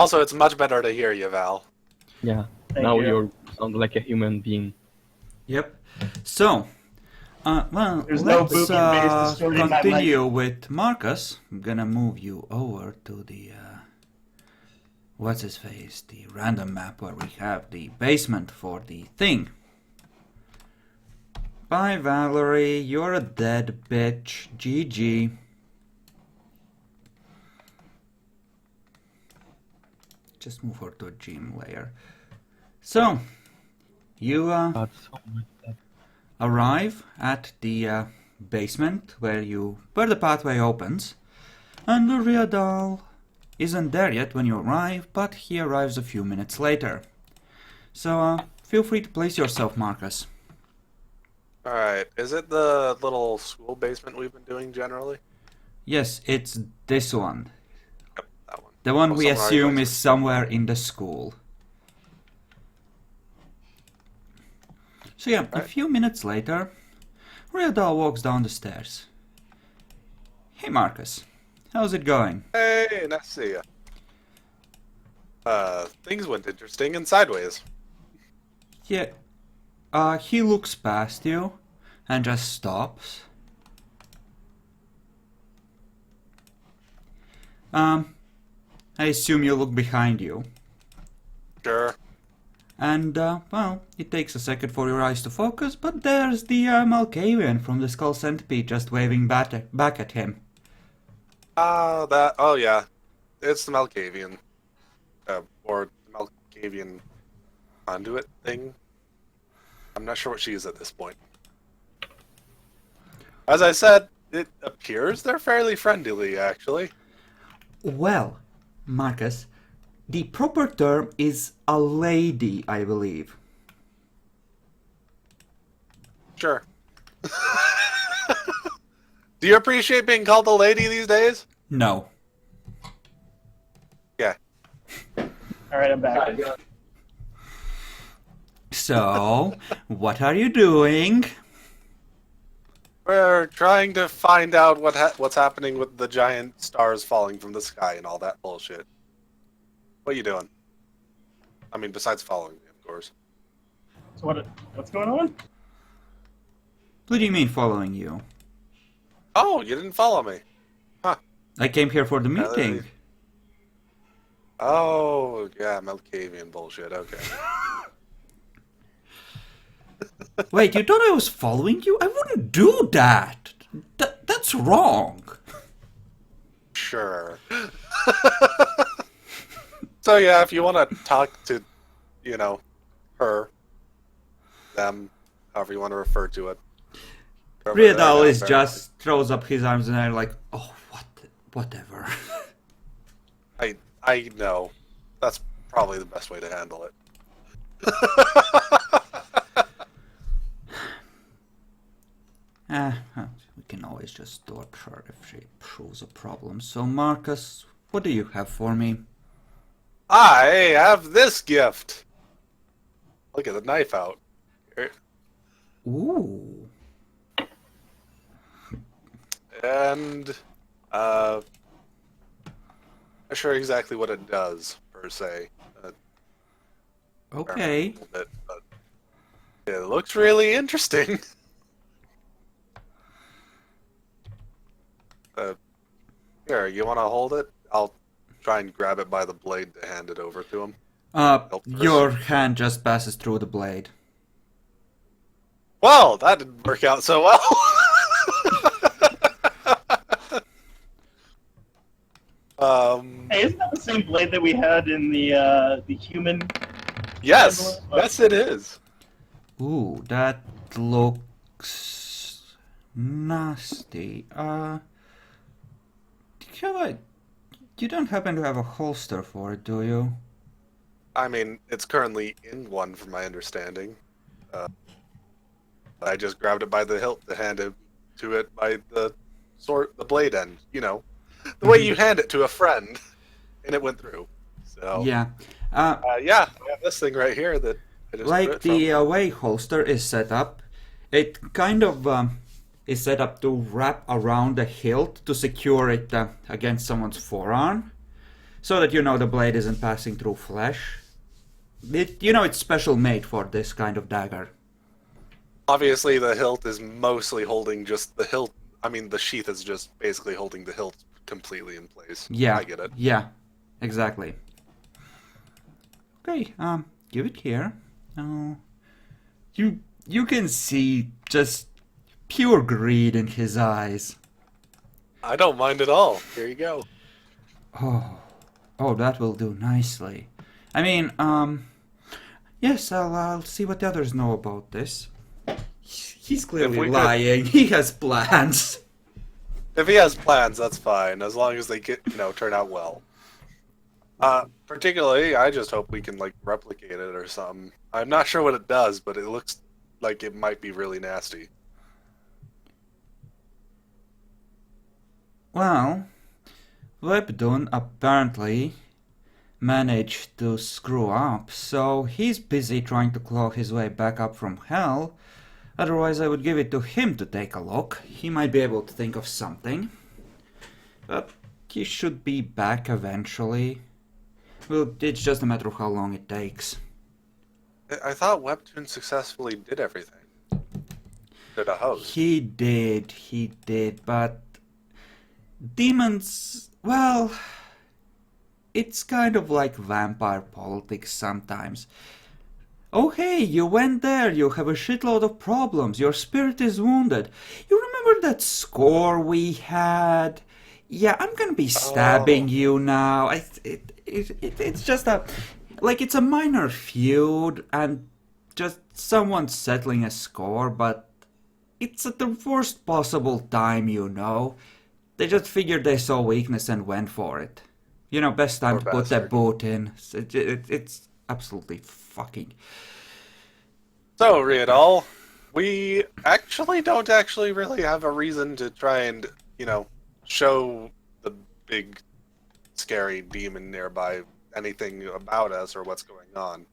Also, it's much better to hear you, Val. Yeah. Thank Now you. you sound like a human being. Yep. So, well, There's no let's boogie bass distorting my continue mic. with Marcus. I'm gonna move you over to the, what's his face? The random map where we have the basement for the thing. Bye, Valerie. You're a dead bitch. GG. Just move her to a gym layer. So, you Got so much stuff. arrive at the basement where the pathway opens, and Uriadal isn't there yet when you arrive, but he arrives a few minutes later. So feel free to place yourself, Marcus. Alright, is it the little school basement we've been doing generally? Yes, it's this one. Yep, that one. The one Oh, we somewhere assume already is somewhere in the school. So yeah, a Right. few minutes later, Uriadal walks down the stairs. Hey Marcus, how's it going? Hey, nice to see ya. Things went interesting and sideways. Yeah, he looks past you and just stops. I assume you look behind you. Sure. And, well, it takes a second for your eyes to focus, but there's the Malkavian from the Skull Centipede just waving back at him. Oh yeah. It's the Malkavian. Or the Malkavian conduit thing. I'm not sure what she is at this point. As I said, it appears they're fairly friendly, actually. Well, Marcus, the proper term is a lady, I believe. Sure. Do you appreciate being called a lady these days? No. Yeah. Alright, I'm back. So, what are you doing? We're trying to find out what's happening with the giant stars falling from the sky and all that bullshit. What are you doing? I mean, besides following me, of course. So what's going on? What do you mean following you? Oh, you didn't follow me. I came here for the meeting. Oh, yeah, Malkavian bullshit, okay. Wait, you thought I was following you? I wouldn't do that. That's wrong. Sure. So yeah, if you want to talk to, her, them, however you want to refer to it. Riedal is just throws up his arms in the air like, oh, whatever. I know. That's probably the best way to handle it. We can always just torture her if she proves a problem. So, Marcus, what do you have for me? I have this gift. Look at the knife out. Here. Ooh. And, I'm not sure exactly what it does, per se. Okay. But it looks really interesting. Here, you want to hold it? I'll try and grab it by the blade to hand it over to him. Your hand just passes through the blade. Well, that didn't work out so well. Hey, isn't that the same blade that we had in the human? Yes, yes, it is. Ooh, that looks nasty. You don't happen to have a holster for it, do you? I mean, it's currently in one, from my understanding. I just grabbed it by the hilt to hand it to it by the blade end. You know, the way you hand it to a friend, and it went through. So Yeah. yeah, I have this thing right here that I just Like ripped the from. way holster is set up, it kind of is set up to wrap around the hilt to secure it against someone's forearm. so that you know the blade isn't passing through flesh. It's special made for this kind of dagger. Obviously, the hilt is mostly holding just the hilt. I mean, the sheath is just basically holding the hilt completely in place. Yeah, I get it. Yeah, exactly. Okay, give it here. You can see just pure greed in his eyes. I don't mind at all. Here you go. Oh, that will do nicely. I mean, yes, I'll see what the others know about this. He's clearly lying. He has plans. If he has plans, that's fine, as long as they turn out well. Particularly, I just hope we can, replicate it or something. I'm not sure what it does, but it looks like it might be really nasty. Well, Webdun apparently managed to screw up, so he's busy trying to claw his way back up from hell. Otherwise, I would give it to him to take a look. He might be able to think of something. But he should be back eventually. Well, it's just a matter of how long it takes. I thought Webtoon successfully did everything. Did a host. He did, but demons, well, it's kind of like vampire politics sometimes. Oh hey, you went there, you have a shitload of problems, your spirit is wounded. You remember that score we had? Yeah, I'm gonna be stabbing you now. It's just it's a minor feud and just someone settling a score, but it's at the worst possible time, They just figured they saw weakness and went for it. Best time to put that boot in. It's absolutely fucking... So, Riadal, we don't actually really have a reason to try and, show the big, scary demon nearby anything about us or what's going on.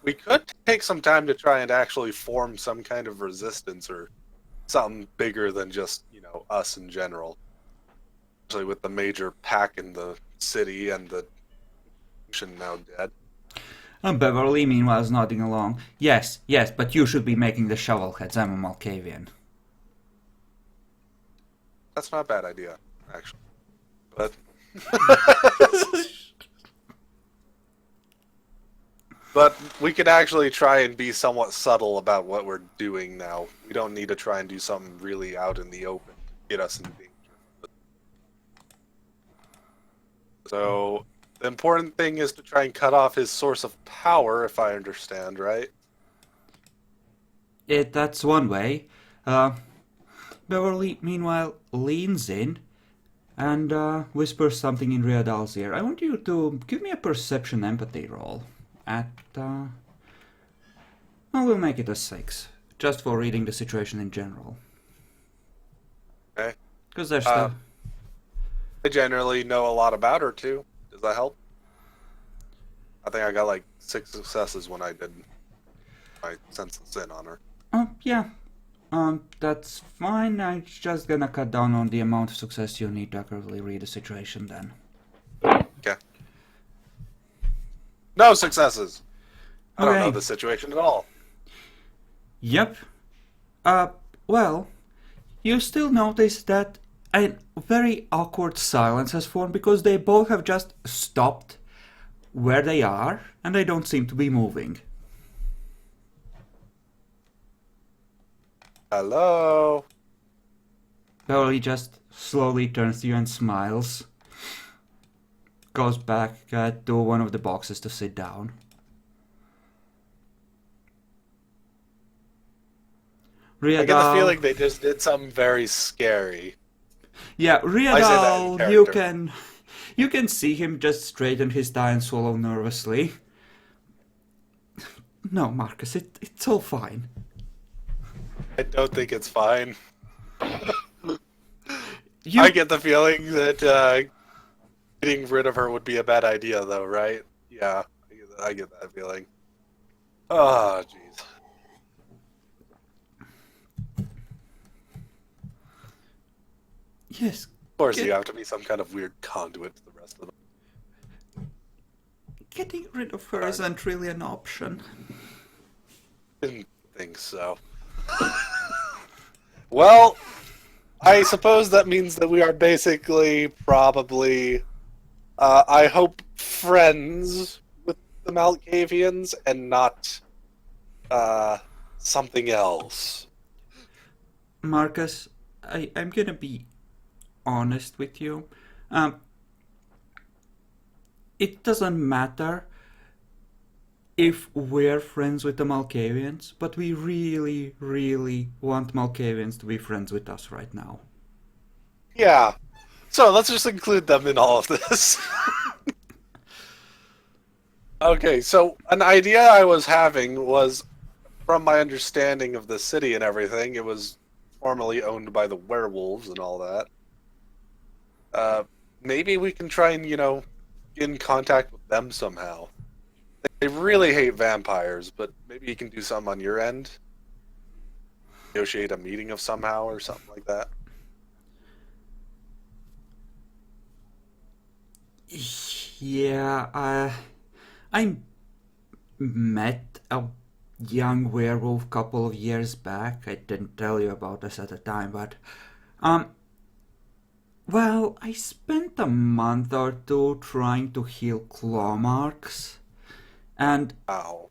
We could take some time to try and actually form some kind of resistance or something bigger than just, us in general. Especially with the major pack in the city and the nation now dead. Beverly, meanwhile, is nodding along. Yes, but you should be making the shovelheads. I'm a Malkavian. That's not a bad idea, actually. But... But we could actually try and be somewhat subtle about what we're doing now. We don't need to try and do something really out in the open to get us in danger. So, the important thing is to try and cut off his source of power, if I understand, right? That's one way. Beverly, meanwhile, leans in and whispers something in Riadal's ear. I want you to give me a perception empathy roll. Well, we'll make it a 6, just for reading the situation in general. Okay. Because there's still... I generally know a lot about her, too. Does that help? I think I got 6 successes when I did my sense of sin on her. Yeah. That's fine. I'm just gonna cut down on the amount of success you need to accurately read the situation then. Okay. No successes! I don't know Okay. the situation at all. Yep. Well, you still notice that a very awkward silence has formed because they both have just stopped where they are and they don't seem to be moving. Hello? Beverly just slowly turns to you and smiles. Goes back to one of the boxes to sit down. Riadal, I get the feeling they just did something very scary. Yeah, I say that in Riadal, character. you can see him just straighten his tie and swallow nervously. No, Marcus, it's all fine. I don't think it's fine. You, I get the feeling that getting rid of her would be a bad idea, though, right? Yeah, I get that feeling. Oh, jeez. yes, Of course, you have to be some kind of weird conduit to the rest of them. getting rid of her isn't really an option. Didn't think so. Well, I suppose that means that we are basically probably, I hope, friends with the Malkavians and not something else. Marcus, I'm gonna be honest with you. It doesn't matter if we're friends with the Malkavians, but we really, really want Malkavians to be friends with us right now. Yeah. So let's just include them in all of this. Okay, so an idea I was having was, from my understanding of the city and everything, it was formerly owned by the werewolves and all that. Maybe we can try and, get in contact with them somehow. They really hate vampires, but maybe you can do something on your end. Negotiate a meeting of somehow or something like that. Yeah, I met a young werewolf couple of years back. I didn't tell you about this at the time, but well, I spent a month or two trying to heal claw marks, and Ow.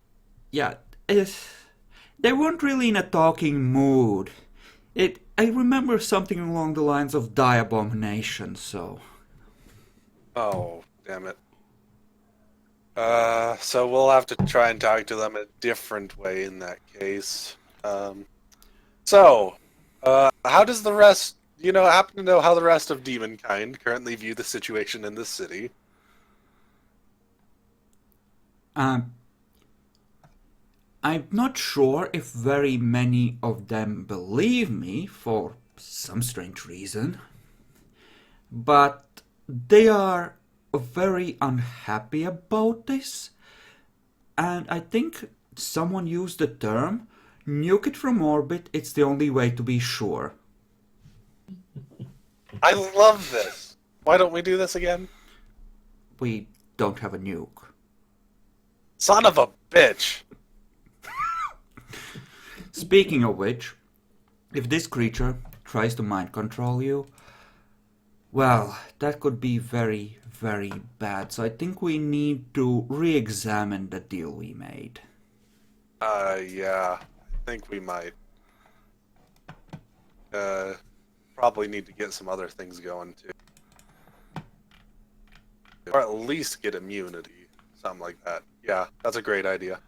yeah, they weren't really in a talking mood. I remember something along the lines of die abomination, so. Oh, damn it. So we'll have to try and talk to them a different way in that case. How does the rest, happen to know how the rest of Demonkind currently view the situation in this city? I'm not sure if very many of them believe me for some strange reason, but they are very unhappy about this, and I think someone used the term, nuke it from orbit, it's the only way to be sure. I love this. Why don't we do this again? We don't have a nuke. Son of a bitch! Speaking of which, if this creature tries to mind control you, well, that could be very, very bad. So I think we need to re-examine the deal we made. Yeah. I think we might. Probably need to get some other things going, too. Or at least get immunity. Something like that. Yeah, that's a great idea.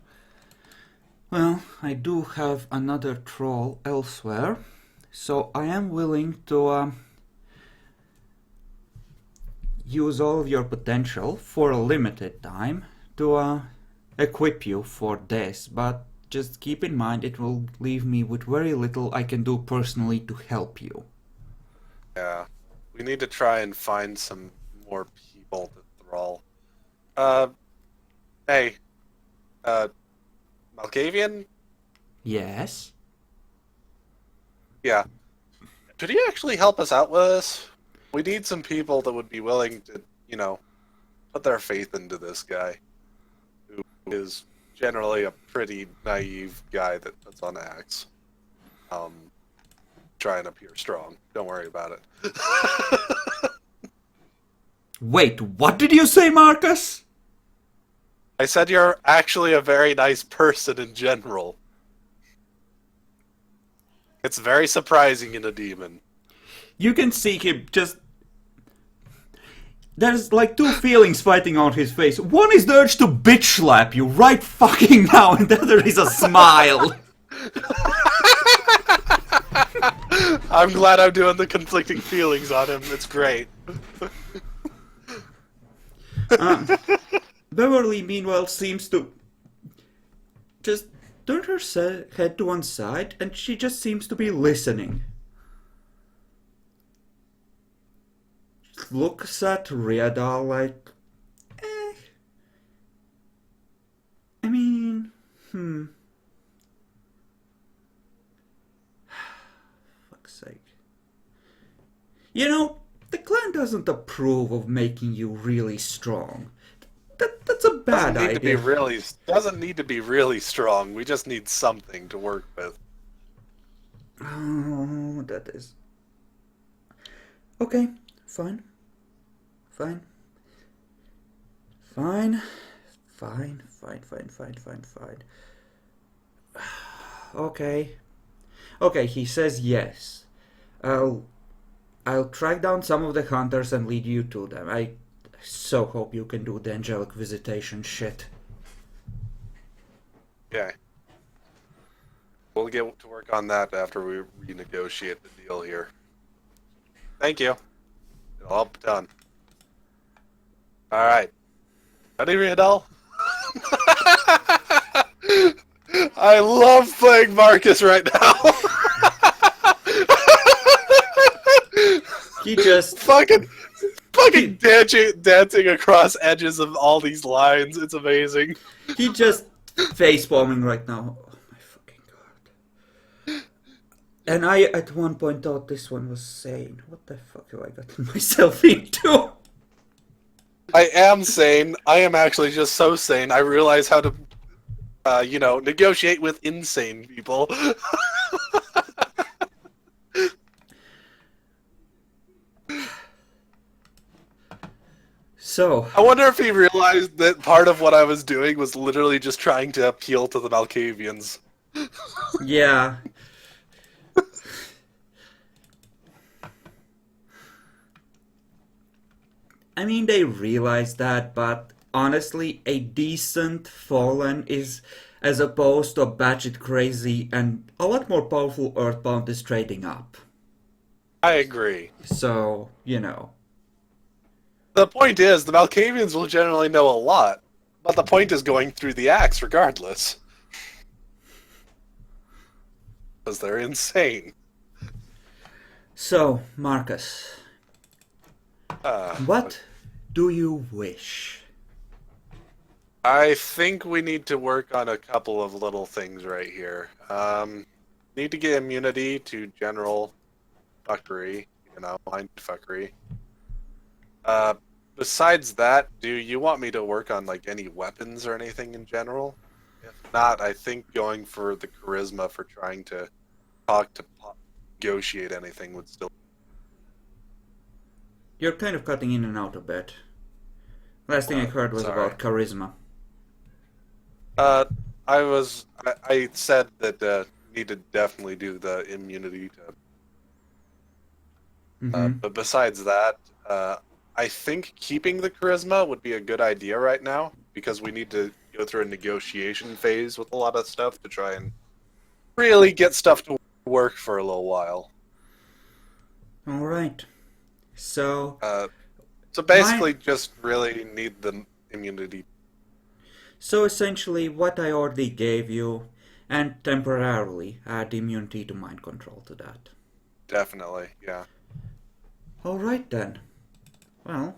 Well, I do have another troll elsewhere, so I am willing to use all of your potential for a limited time to equip you for this, but just keep in mind it will leave me with very little I can do personally to help you. Yeah. We need to try and find some more people to thrall. Hey. Malkavian? Yes? Yeah. Could you actually help us out with this? We need some people that would be willing to, put their faith into this guy. Who is generally a pretty naive guy that puts on acts. Try and appear strong. Don't worry about it. Wait, what did you say, Marcus? I said you're actually a very nice person in general. It's very surprising in a demon. You can see him just... There's like two feelings fighting on his face. One is the urge to bitch slap you right fucking now, and the other is a smile. I'm glad I'm doing the conflicting feelings on him. It's great. Beverly, meanwhile, seems to just turn her head to one side, and she just seems to be listening. Looks at Riadal like, I mean, fuck's sake. The clan doesn't approve of making you really strong. That's a bad doesn't need to be idea. doesn't need to be really strong. We just need something to work with. Oh, that is... Okay, fine. Fine. Fine. Fine. Okay. Okay, he says yes. I'll track down some of the hunters and lead you to them. I so hope you can do the angelic visitation shit. Okay. We'll get to work on that after we renegotiate the deal here. Thank you. It'll all be done. Alright. Ready, Riedel? I love playing Marcus right now. He just... fucking dancing across edges of all these lines. It's amazing. He just facepalming right now. Oh my fucking god. And I at one point thought this one was sane. What the fuck have I gotten myself into? I am sane. I am actually just so sane. I realize how to, negotiate with insane people. So, I wonder if he realized that part of what I was doing was literally just trying to appeal to the Malkavians. yeah. I mean, they realize that, but honestly, a decent Fallen is, as opposed to a batshit crazy and a lot more powerful Earthbound, is trading up. I agree. So, you know. The point is, the Malkavians will generally know a lot, but the point is going through the axe regardless. Because they're insane. So, Marcus, what do you wish? I think we need to work on a couple of little things right here. Need to get immunity to general fuckery, mind fuckery. Besides that, do you want me to work on, like, any weapons or anything in general? If not, I think going for the charisma for trying to talk to negotiate anything would still... You're kind of cutting in and out a bit. Last thing I heard was sorry. about charisma. I said that need to definitely do the immunity to... but besides that, I think keeping the charisma would be a good idea right now, because we need to go through a negotiation phase with a lot of stuff to try and really get stuff to work for a little while. Alright. So... so basically just really need the immunity. So essentially what I already gave you, and temporarily add immunity to mind control to that. Definitely, yeah. Alright then. Well,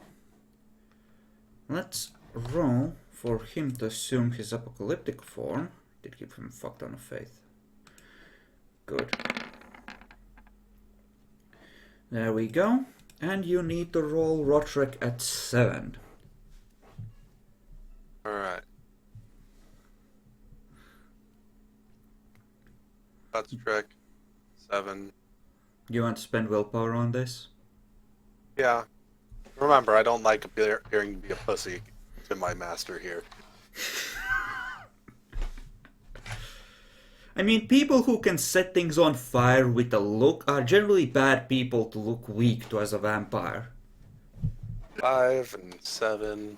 let's roll for him to assume his apocalyptic form. Did give him fuck ton of faith. Good. There we go. And you need to roll Rotrek at 7. Alright. That's trick. 7. You want to spend willpower on this? Yeah. Remember, I don't like appearing to be a pussy to my master here. I mean, people who can set things on fire with a look are generally bad people to look weak to as a vampire. 5 and 7.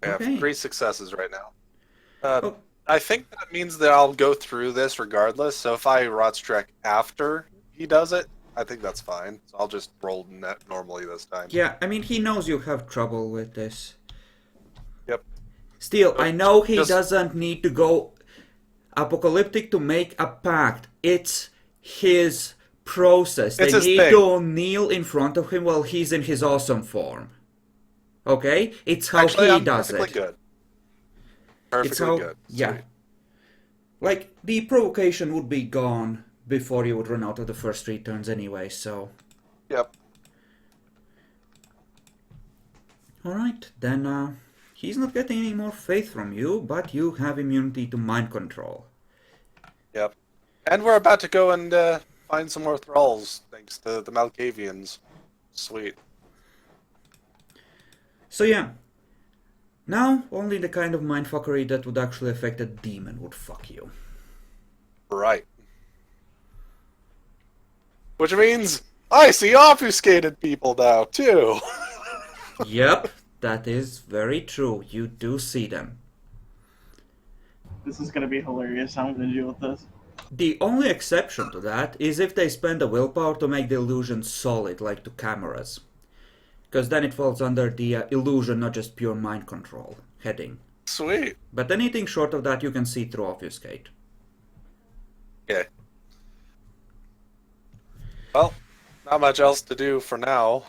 I have Okay. 3 successes right now. I think that means that I'll go through this regardless, so if I Rotstrek after he does it, I think that's fine. So I'll just roll net normally this time. Yeah, I mean, he knows you have trouble with this. Yep. Still, I know he just- doesn't need to go apocalyptic to make a pact. It's his process. It's they his need thing. to kneel in front of him while he's in his awesome form. Okay? It's how Actually, he I'm does perfectly it. good. Perfectly It's how, good. yeah. Sweet. Like, the provocation would be gone before you would run out of the first 3 turns anyway, so... Yep. Alright, then, he's not getting any more faith from you, but you have immunity to mind control. Yep. And we're about to go and find some more thralls, thanks to the Malkavians. Sweet. So yeah, now only the kind of mindfuckery that would actually affect a demon would fuck you. Right. Which means I see obfuscated people now, too. Yep, that is very true. You do see them. This is gonna be hilarious. How I'm gonna deal with this. The only exception to that is if they spend the willpower to make the illusion solid, like to cameras. Because then it falls under the illusion, not just pure mind control heading. Sweet. But anything short of that you can see through obfuscate. Okay. Well, not much else to do for now,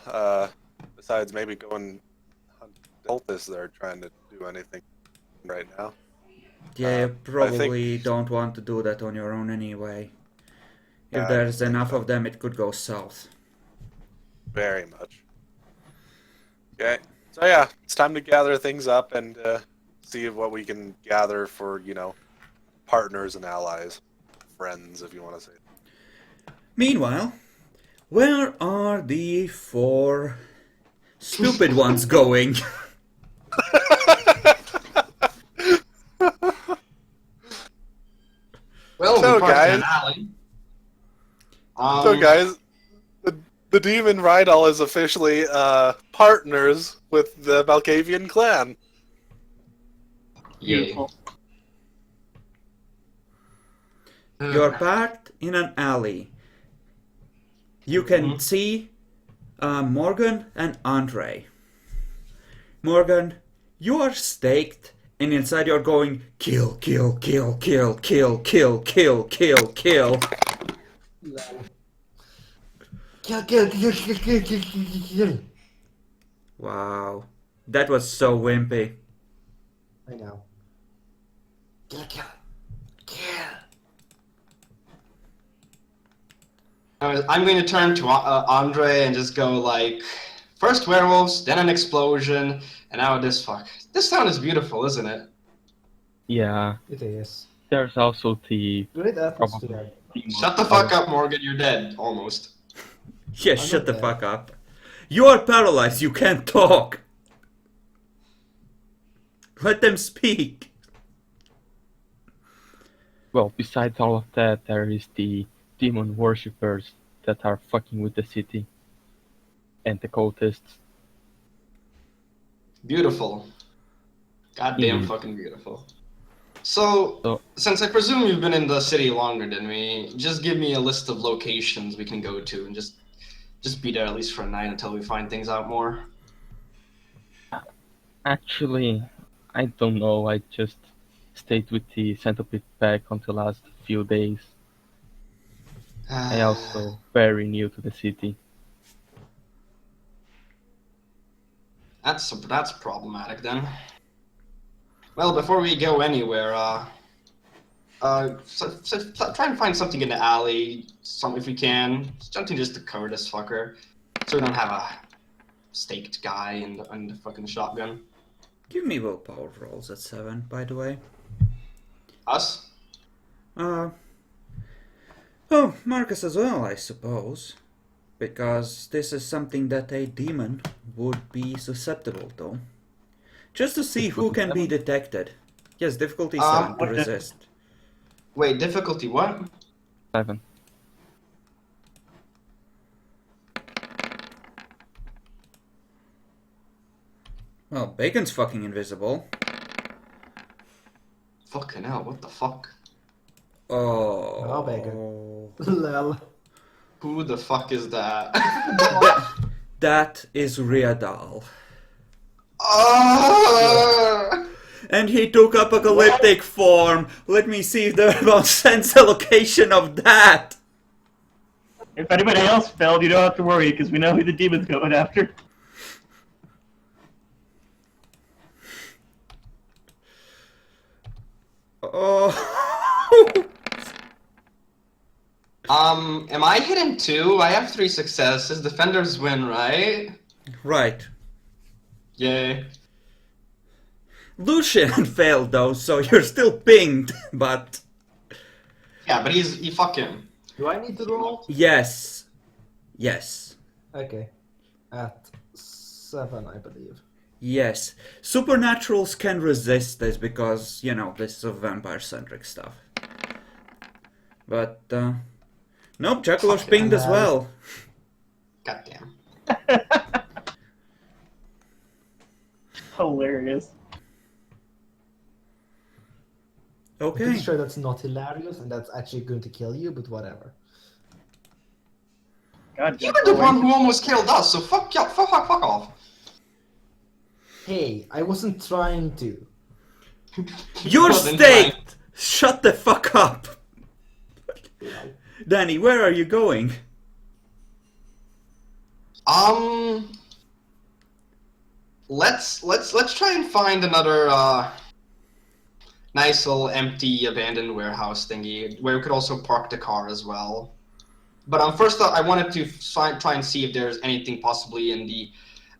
besides maybe go and hunt cultists that are trying to do anything right now. Yeah, you probably I think... don't want to do that on your own anyway. If Yeah, there's enough of them, it could go south. Very much. Okay, so yeah, it's time to gather things up and see what we can gather for, you know, partners and allies. Friends, if you want to say. Meanwhile, where are the 4 stupid ones going? Well, So, we parked in an guys- alley. So guys, the demon Rydal is officially partners with the Malkavian clan. Yeah. Beautiful. You're parked in an alley. You can see Morgan and Andre. Morgan, you are staked, and inside you're going kill, kill, kill, kill, kill, kill, kill, kill, kill. Kill. Wow, that was so wimpy. I know. Kill. I'm going to turn to Andre and just go like, first werewolves, then an explosion, and now this fuck. This town is beautiful, isn't it? Yeah, It is. there's also the Great efforts to probably that. demon Shut the fuck up, Morgan. You're dead, almost. Yeah, I'm shut not the dead. fuck up. You are paralyzed, you can't talk. Let them speak. Well, besides all of that, there is the demon worshippers that are fucking with the city. And the cultists. Beautiful. Goddamn Mhm. fucking beautiful. So, since I presume you've been in the city longer than me, just give me a list of locations we can go to and just be there at least for a night until we find things out more. Actually, I don't know, I just stayed with the centipede pack until last few days. I also very new to the city. That's problematic then. Well, before we go anywhere, try and find something in the alley, if we can, something just to cover this fucker, so we don't have a staked guy in the fucking shotgun. Give me willpower rolls at 7, by the way. Us? Oh, Marcus as well, I suppose. Because this is something that a demon would be susceptible to. Just to see who can be detected. Yes, difficulty 7 to resist. Wait, difficulty what? 7. Well, Bacon's fucking invisible. Fucking hell, what the fuck? Oh. Oh, Bacon. Lol. Who the fuck is that? That is Riadal. Ah! And he took apocalyptic form. Let me see if there was sense allocation of that. If anybody else failed, you don't have to worry, because we know who the demon's going after. Oh. Am I hidden too? I have 3 successes. Defenders win, right? Right. Yay. Lucian failed though, so you're still pinged, but... Yeah, but he fuck him. Do I need to roll? Yes. Yes. Okay. At 7, I believe. Yes. Supernaturals can resist this because, you know, this is a vampire-centric stuff. But, nope, Jackalor's pinged as well. Goddamn. Hilarious. I'm Okay. pretty sure that's not hilarious and that's actually going to kill you, but whatever. God, You were the one who almost killed us, so fuck off. Hey, I wasn't trying to. Your Wasn't state! trying. Shut the fuck up! Danny, where are you going? Let's try and find another nice little empty abandoned warehouse thingy where we could also park the car as well. But first I wanted to try and see if there's anything possibly in the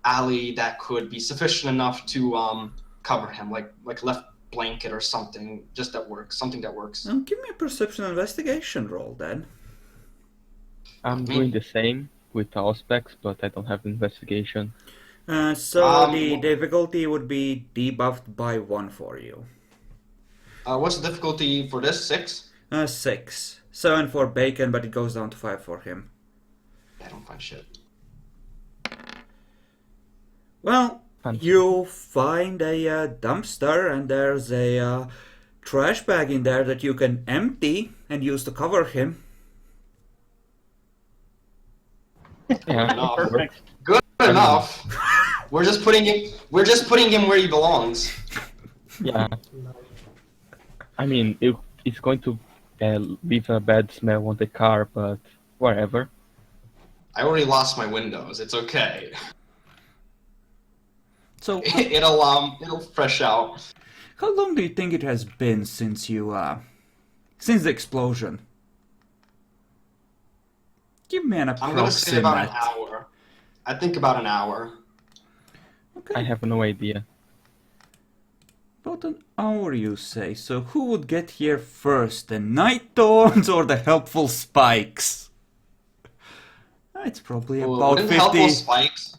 alley that could be sufficient enough to cover him, like left blanket or something, just that works, something that works. Give me a perception investigation roll then. I'm doing the same with all specs, but I don't have investigation. So the difficulty would be debuffed by 1 for you. What's the difficulty for this? 6? 6. 7 for Bacon, but it goes down to 5 for him. I don't find shit. Well, Fancy. you find a dumpster and there's a trash bag in there that you can empty and use to cover him. Yeah, enough. perfect. Good enough. We're just putting him where he belongs. Yeah. I mean, it's going to leave a bad smell on the car, but whatever. I already lost my windows. It's okay. So, It'll fresh out. how long do you think it has been since you, since the explosion? Give me an I'm gonna say about an approximate. hour. I think about an hour. Okay. I have no idea. About an hour, you say. So who would get here first, the Night Thorns or the Helpful Spikes? It's probably about Wouldn't the helpful 50. spikes?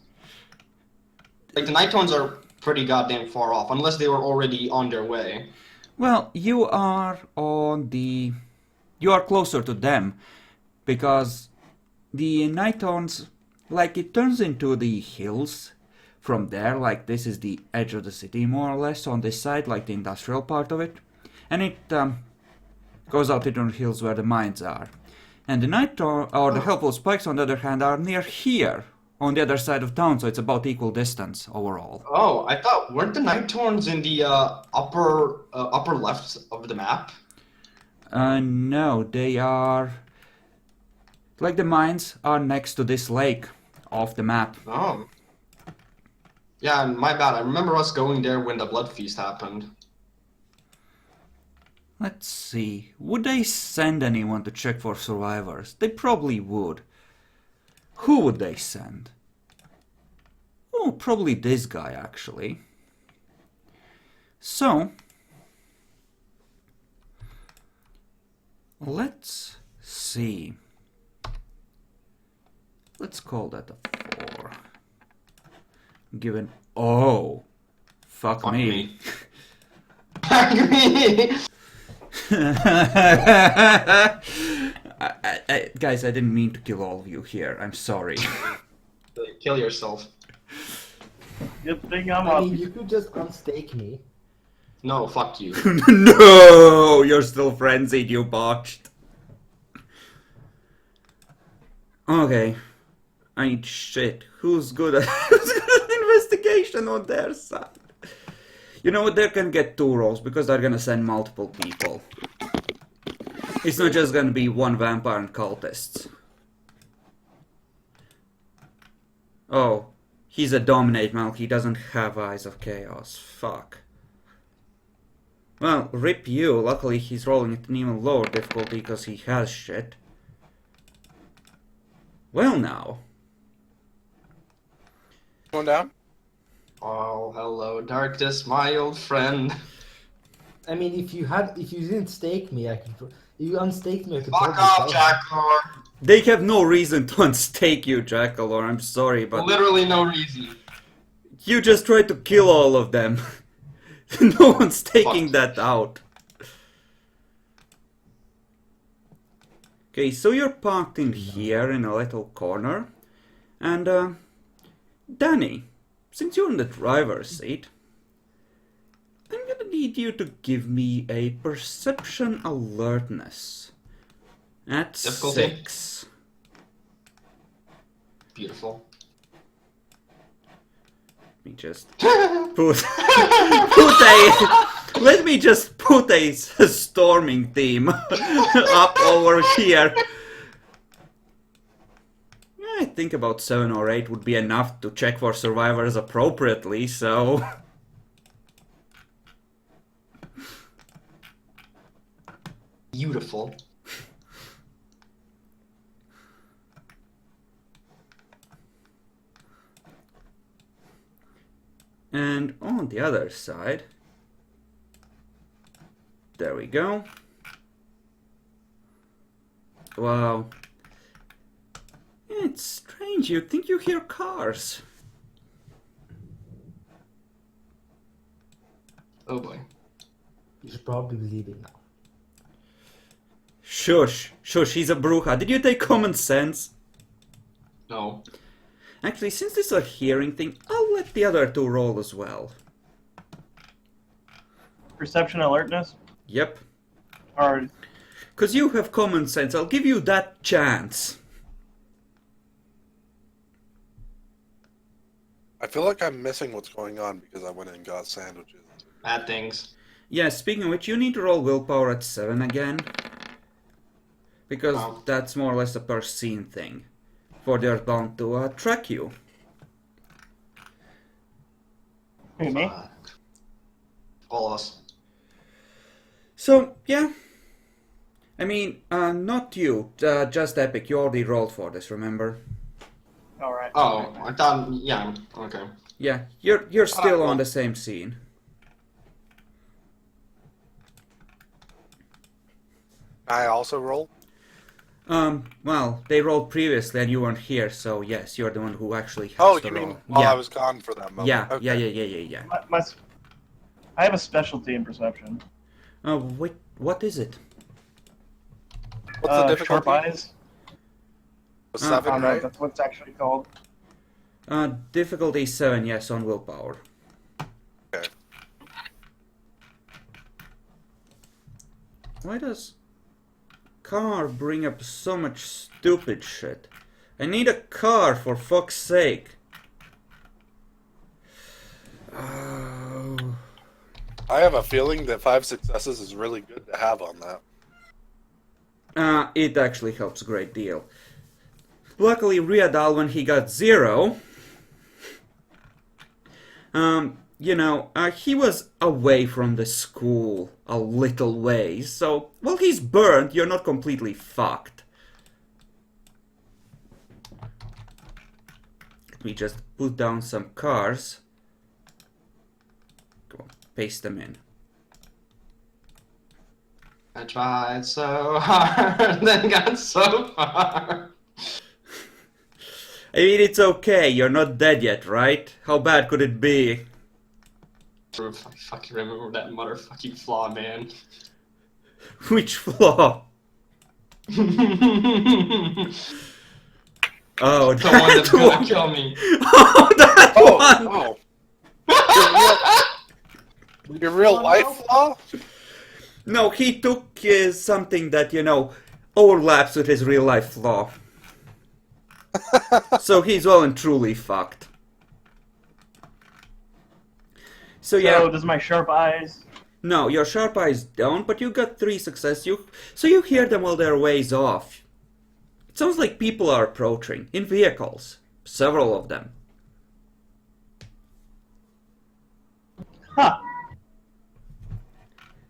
Like the night tones are pretty goddamn far off, unless they were already on their way. Well, you are closer to them, because the Night Thorns, like, it turns into the hills from there, like this is the edge of the city more or less on this side, like the industrial part of it, and it goes out into the hills where the mines are. And the Night Thorn, or the Helpful Spikes on the other hand, are near here, on the other side of town, so it's about equal distance overall. Oh, I thought weren't the night tones in the upper left of the map? No, they are... Like the mines are next to this lake off the map. Oh. Yeah, my bad. I remember us going there when the blood feast happened. Let's see. Would they send anyone to check for survivors? They probably would. Who would they send? Oh, probably this guy, actually. So, let's see. Let's call that a 4. Given... Oh! Fuck me. Fuck me! Guys, I didn't mean to kill all of you here. I'm sorry. Kill yourself. Good thing I'm I up. mean, you could just unstake me. No, fuck you. No! You're still frenzied, you botched. Okay. I mean, shit. Who's good at investigation on their side? You know what? They can get 2 rolls because they're gonna send multiple people. It's not just gonna be one vampire and cultists. Oh, he's a dominate monk. He doesn't have Eyes of Chaos. Fuck. Well, rip you. Luckily, he's rolling at an even lower difficulty because he has shit. Well, now. Going down? Oh, hello, darkness, my old friend. I mean, if you didn't stake me, I could. If you unstaked me, I could Fuck totally off, tell him. Jacklor. They have no reason to unstake you, Jackalor. I'm sorry, but Literally no reason. you just tried to kill all of them. No one's taking Fuck. that out. Okay, so you're parked in here in a little corner. And, Danny, since you're in the driver's seat, I'm gonna need you to give me a perception alertness. At Difficulty? 6. Beautiful. Let me just let me just put a storming theme up over here. I think about 7 or 8 would be enough to check for survivors appropriately, so... Beautiful. And on the other side... There we go. Wow. It's strange, you'd think you hear cars. Oh boy. You should probably be leaving now. Shush, shush, he's a bruja. Did you take common sense? No. Actually, since this is a hearing thing, I'll let the other two roll as well. Perception alertness? Yep. Or Because you have common sense, I'll give you that chance. I feel like I'm missing what's going on because I went and got sandwiches. Bad things. Yeah, speaking of which, you need to roll willpower at 7 again. Because Wow. that's more or less a per scene thing. For they're bound to track you. who, me? Fuck. All of us. So, yeah. I mean, not you, just Epic, you already rolled for this, remember? Alright. Oh, I thought, yeah, okay. Yeah, you're still on the same scene. I also roll? Well, they rolled previously and you weren't here, so yes, you're the one who actually has Oh, to you roll. mean while yeah. I was gone for that moment? Yeah, Okay. yeah. I have a specialty in perception. Oh, wait, what is it? What's the difficulty? Sharp eyes. Was I 7, don't know if right? that's what it's actually called. Difficulty 7, yes, on willpower. Okay. Why does car bring up so much stupid shit? I need a car, for fuck's sake. Oh. I have a feeling that 5 successes is really good to have on that. It actually helps a great deal. Luckily, Riadal, when he got 0, he was away from the school a little ways, so, well, he's burned, you're not completely fucked. Let me just put down some cars. Come on, paste them in. I tried so hard, then got so far. I mean, it's okay, you're not dead yet, right? How bad could it be? I fucking remember that motherfucking flaw, man. Which flaw? Oh, The one that's gonna one. kill me. Oh, that one! Oh. Your real life flaw? No, he took something that, overlaps with his real life flaw. So he's well and truly fucked. So yeah. So does my sharp eyes? No, your sharp eyes don't, but you got 3 success. So you hear them while they're ways off. It sounds like people are approaching, in vehicles. Several of them. Huh.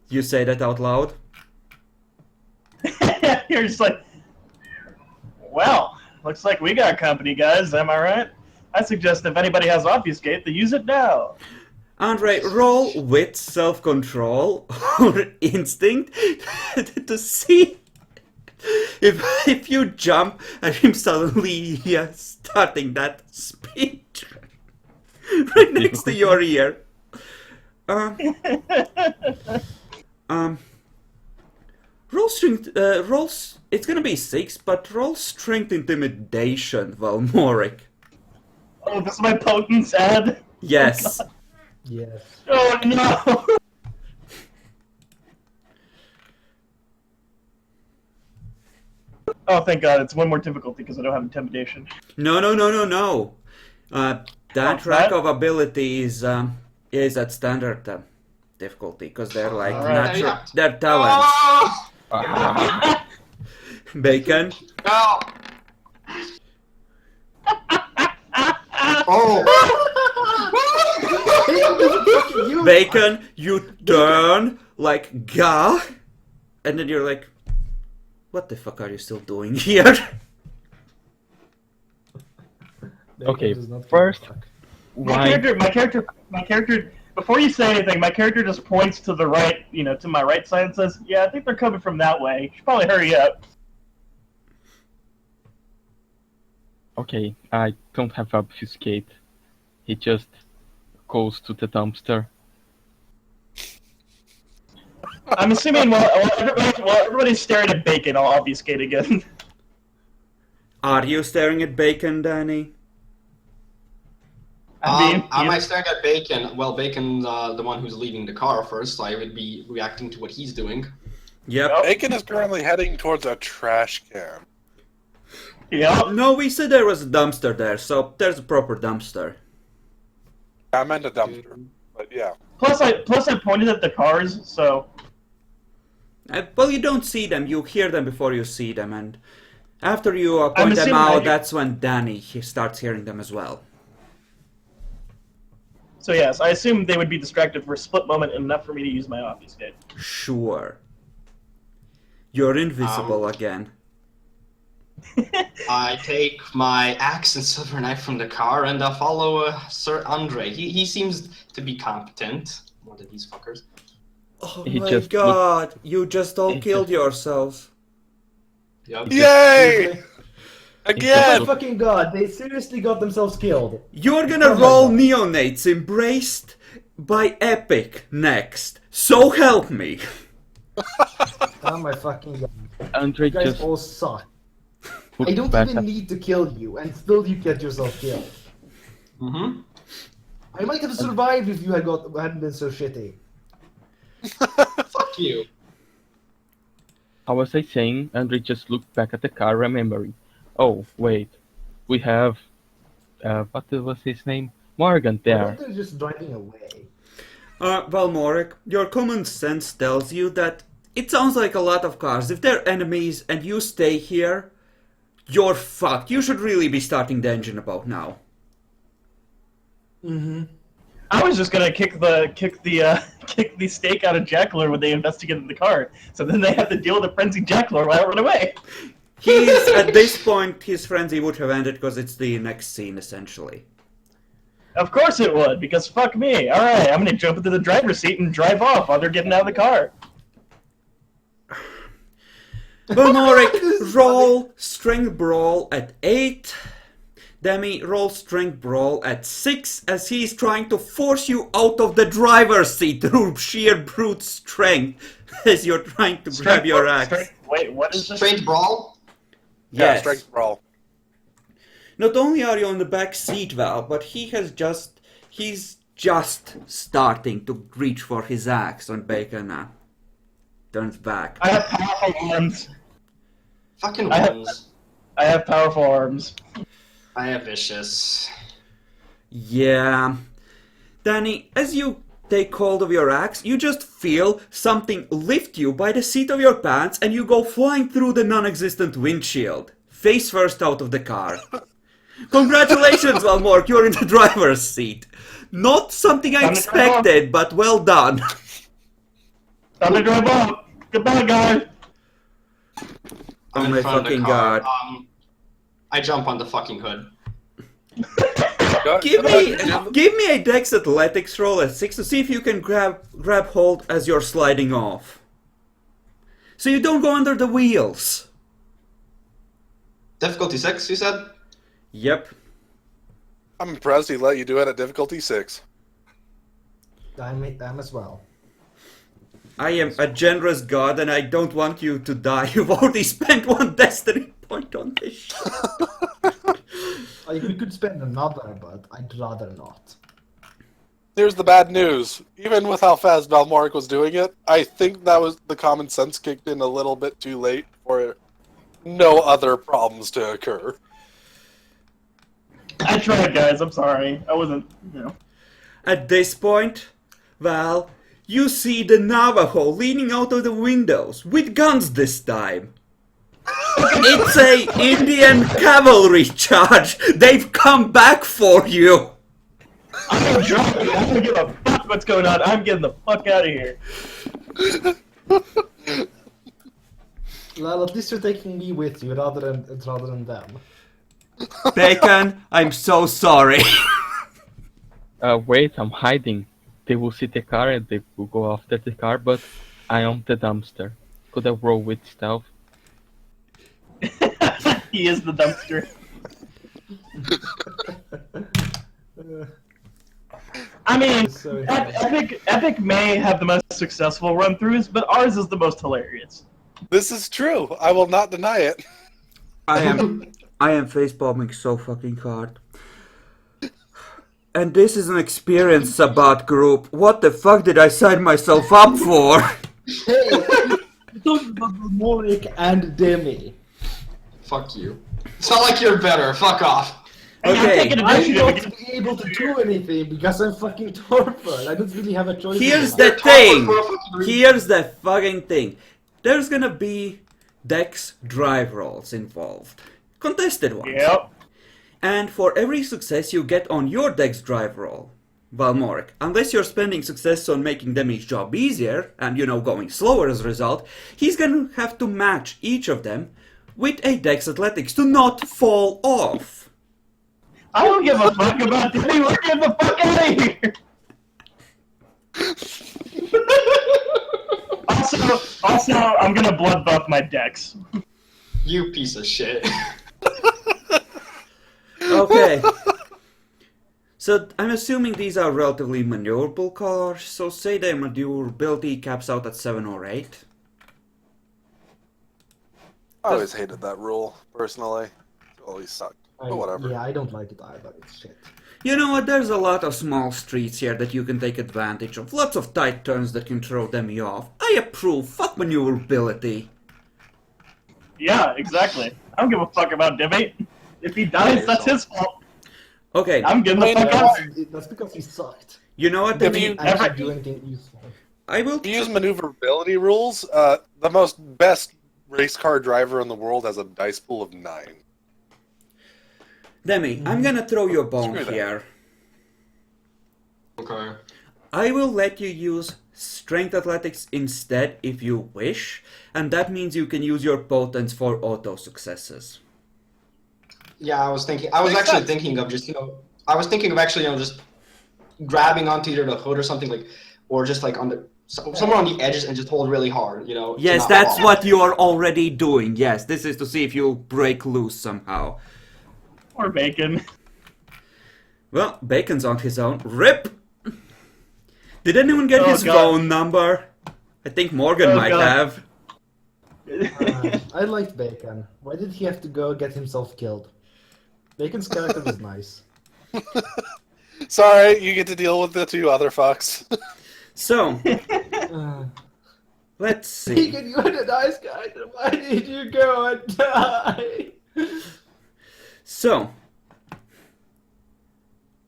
You say that out loud? You're just like, well, looks like we got company, guys. Am I right? I suggest if anybody has obfuscate, they use it now. Andre, roll with self-control or instinct to see if you jump and him suddenly starting that speech right next to your ear. Roll strength. Rolls. It's gonna be 6, but roll strength intimidation, Valmoric. Oh, this is my potence ad? Yes. Yes. Oh no! Oh, thank God, it's one more difficulty because I don't have intimidation. No. That track that? of ability is at standard difficulty because they're like Alright. natural. Yeah. They're talents. Oh! Bacon. No! Oh! Bacon. You turn like gah, and then you're like, what the fuck are you still doing here? Bacon Okay, does not give a first, fuck. My why? character, before you say anything, my character just points to the right, to my right side and says, yeah, I think they're coming from that way. You should probably hurry up. Okay, I don't have obfuscate. He just goes to the dumpster. I'm assuming while everybody's staring at Bacon, I'll obfuscate again. Are you staring at Bacon, Danny? I'm I staring at Bacon. Well, Bacon's the one who's leaving the car first, so I would be reacting to what he's doing. Yep. Bacon is currently heading towards a trash can. Yeah. No, we said there was a dumpster there, so there's a proper dumpster. I meant a dumpster, but yeah. Plus I pointed at the cars, so Well, you don't see them, you hear them before you see them, and after you point them assuming out, that's when Danny starts hearing them as well. so yes, I assume they would be distracted for a split moment enough for me to use my obfuscate. Sure. You're invisible again. I take my axe and silver knife from the car and follow Sir Andre. He seems to be competent. More than these fuckers. Oh He my just god, you just all he killed just- yourselves. Yep. Yay! Oh Again! my fucking god, they seriously got themselves killed. You're gonna Oh my roll God. neonates embraced by Epic next. So help me. Oh my fucking god. Andre You guys just all suck. looks I don't back even at need to kill you, and still you get yourself killed. Mm-hmm. I might have survived if you hadn't been so shitty. Fuck you. How was I saying? Andre just looked back at the car, remembering. Oh, wait. We have... what was his name? Morgan Why there. don't they just driving away? Valmoric, your common sense tells you that it sounds like a lot of cars. If they're enemies and you stay here, you're fucked. You should really be starting the engine about now. Mm-hmm. I was just gonna kick the stake out of Jackler when they investigated the car. So then they have to deal with the frenzied Jackler while I run away. He's, at this point, his frenzy would have ended because it's the next scene, essentially. Of course it would, because fuck me. Alright, I'm gonna jump into the driver's seat and drive off while they're getting out of the car. Valmoric, roll Strength Brawl at 8. Demi, roll Strength Brawl at 6 as he's trying to force you out of the driver's seat through sheer brute strength as you're trying to grab your axe. Wait, what is this? Straight brawl? Yeah, Yes. strength brawl. Not only are you on the back seat, Val, but he's just starting to reach for his axe when Bacon turns back. I have powerful arms. Fucking I have- wins. I have powerful arms. I have vicious. Yeah. Danny, as you take hold of your axe, you just feel something lift you by the seat of your pants and you go flying through the non-existent windshield, face first out of the car. Congratulations, Valmork, you're in the driver's seat. Not something I expected, but well done. Time to drive off. Goodbye, guys. Oh I'm my in front of the fucking car. god. I jump on the fucking hood. Give me a Dex Athletics roll at 6 to see if you can grab hold as you're sliding off. So you don't go under the wheels. Difficulty 6, you said? Yep. I'm impressed he let you do it at difficulty 6. I'm as well. I am a generous god and I don't want you to die. You've already spent 1 destiny point on this shit. We could spend another, but I'd rather not. Here's the bad news. Even with how fast Valmoric was doing it, I think that was the common sense kicked in a little bit too late for no other problems to occur. I tried, guys. I'm sorry. I wasn't, At this point, Val, you see the Navajo leaning out of the windows, with guns this time. It's a Indian cavalry charge! They've come back for you! I'm drunk. I don't give a fuck what's going on. I'm getting the fuck out of here. Well, at least you're taking me with you rather than them. Bacon, I'm so sorry. Wait, I'm hiding. They will see the car and they will go after the car, but I am the dumpster. Could I roll with stealth? He is the dumpster. I mean, So, Epic may have the most successful run-throughs, but ours is the most hilarious. This is true. I will not deny it. I am facepalming so fucking hard. And this is an experienced Sabbat group. What the fuck did I sign myself up for? Hey, talk about Morik and Demi. Fuck you. It's not like you're better. Fuck off. Okay, I'm I'm taking not initiative. able to do anything because I'm fucking torpid. I don't really have a choice. here's anymore. the thing. Here's the fucking thing. There's gonna be Dex drive rolls involved. Contested ones. Yep. And for every success you get on your Dex drive roll, Valmoric, unless you're spending success on making Demi's job easier, and going slower as a result, he's gonna have to match each of them with a Dex Athletics to not fall off. I don't give a fuck about this. We're getting the fuck out of here. Also, I'm gonna blood buff my decks. You piece of shit. Okay. So I'm assuming these are relatively maneuverable colors, so say their maneuverability caps out at 7 or 8. I always hated that rule, personally. It always sucked. But whatever. Yeah, I don't like it either. It's shit. You know what, there's a lot of small streets here that you can take advantage of. Lots of tight turns that can throw Demi off. I approve. Fuck maneuverability. Yeah, exactly. I don't give a fuck about Debate. If he dies, that's his fault. Okay, I'm getting the fuck out. That's because he sucked. you know what, If Demi? you- Actually do anything useful. I will... If you use maneuverability rules, the best race car driver in the world has a dice pool of 9. Demi, I'm gonna throw you a bone Screw that. here. Okay. I will let you use Strength Athletics instead if you wish, and that means you can use your potence for auto successes. Yeah, I was Makes actually sense. thinking of just, just grabbing onto either the hood or something or just like somewhere on the edges and just hold really hard, to Yes, not that's fall. what you are already doing. Yes, this is to see if you break loose somehow. Or Bacon. Well, Bacon's on his own. RIP! Did anyone get Oh, his God. phone number? I think Morgan Oh, might God. have. I liked Bacon. Why did he have to go get himself killed? Bacon's character was nice. Sorry, you get to deal with the 2 other fucks. So, Uh, let's see. Bacon, you were the nice guy. Then why did you go and die? So.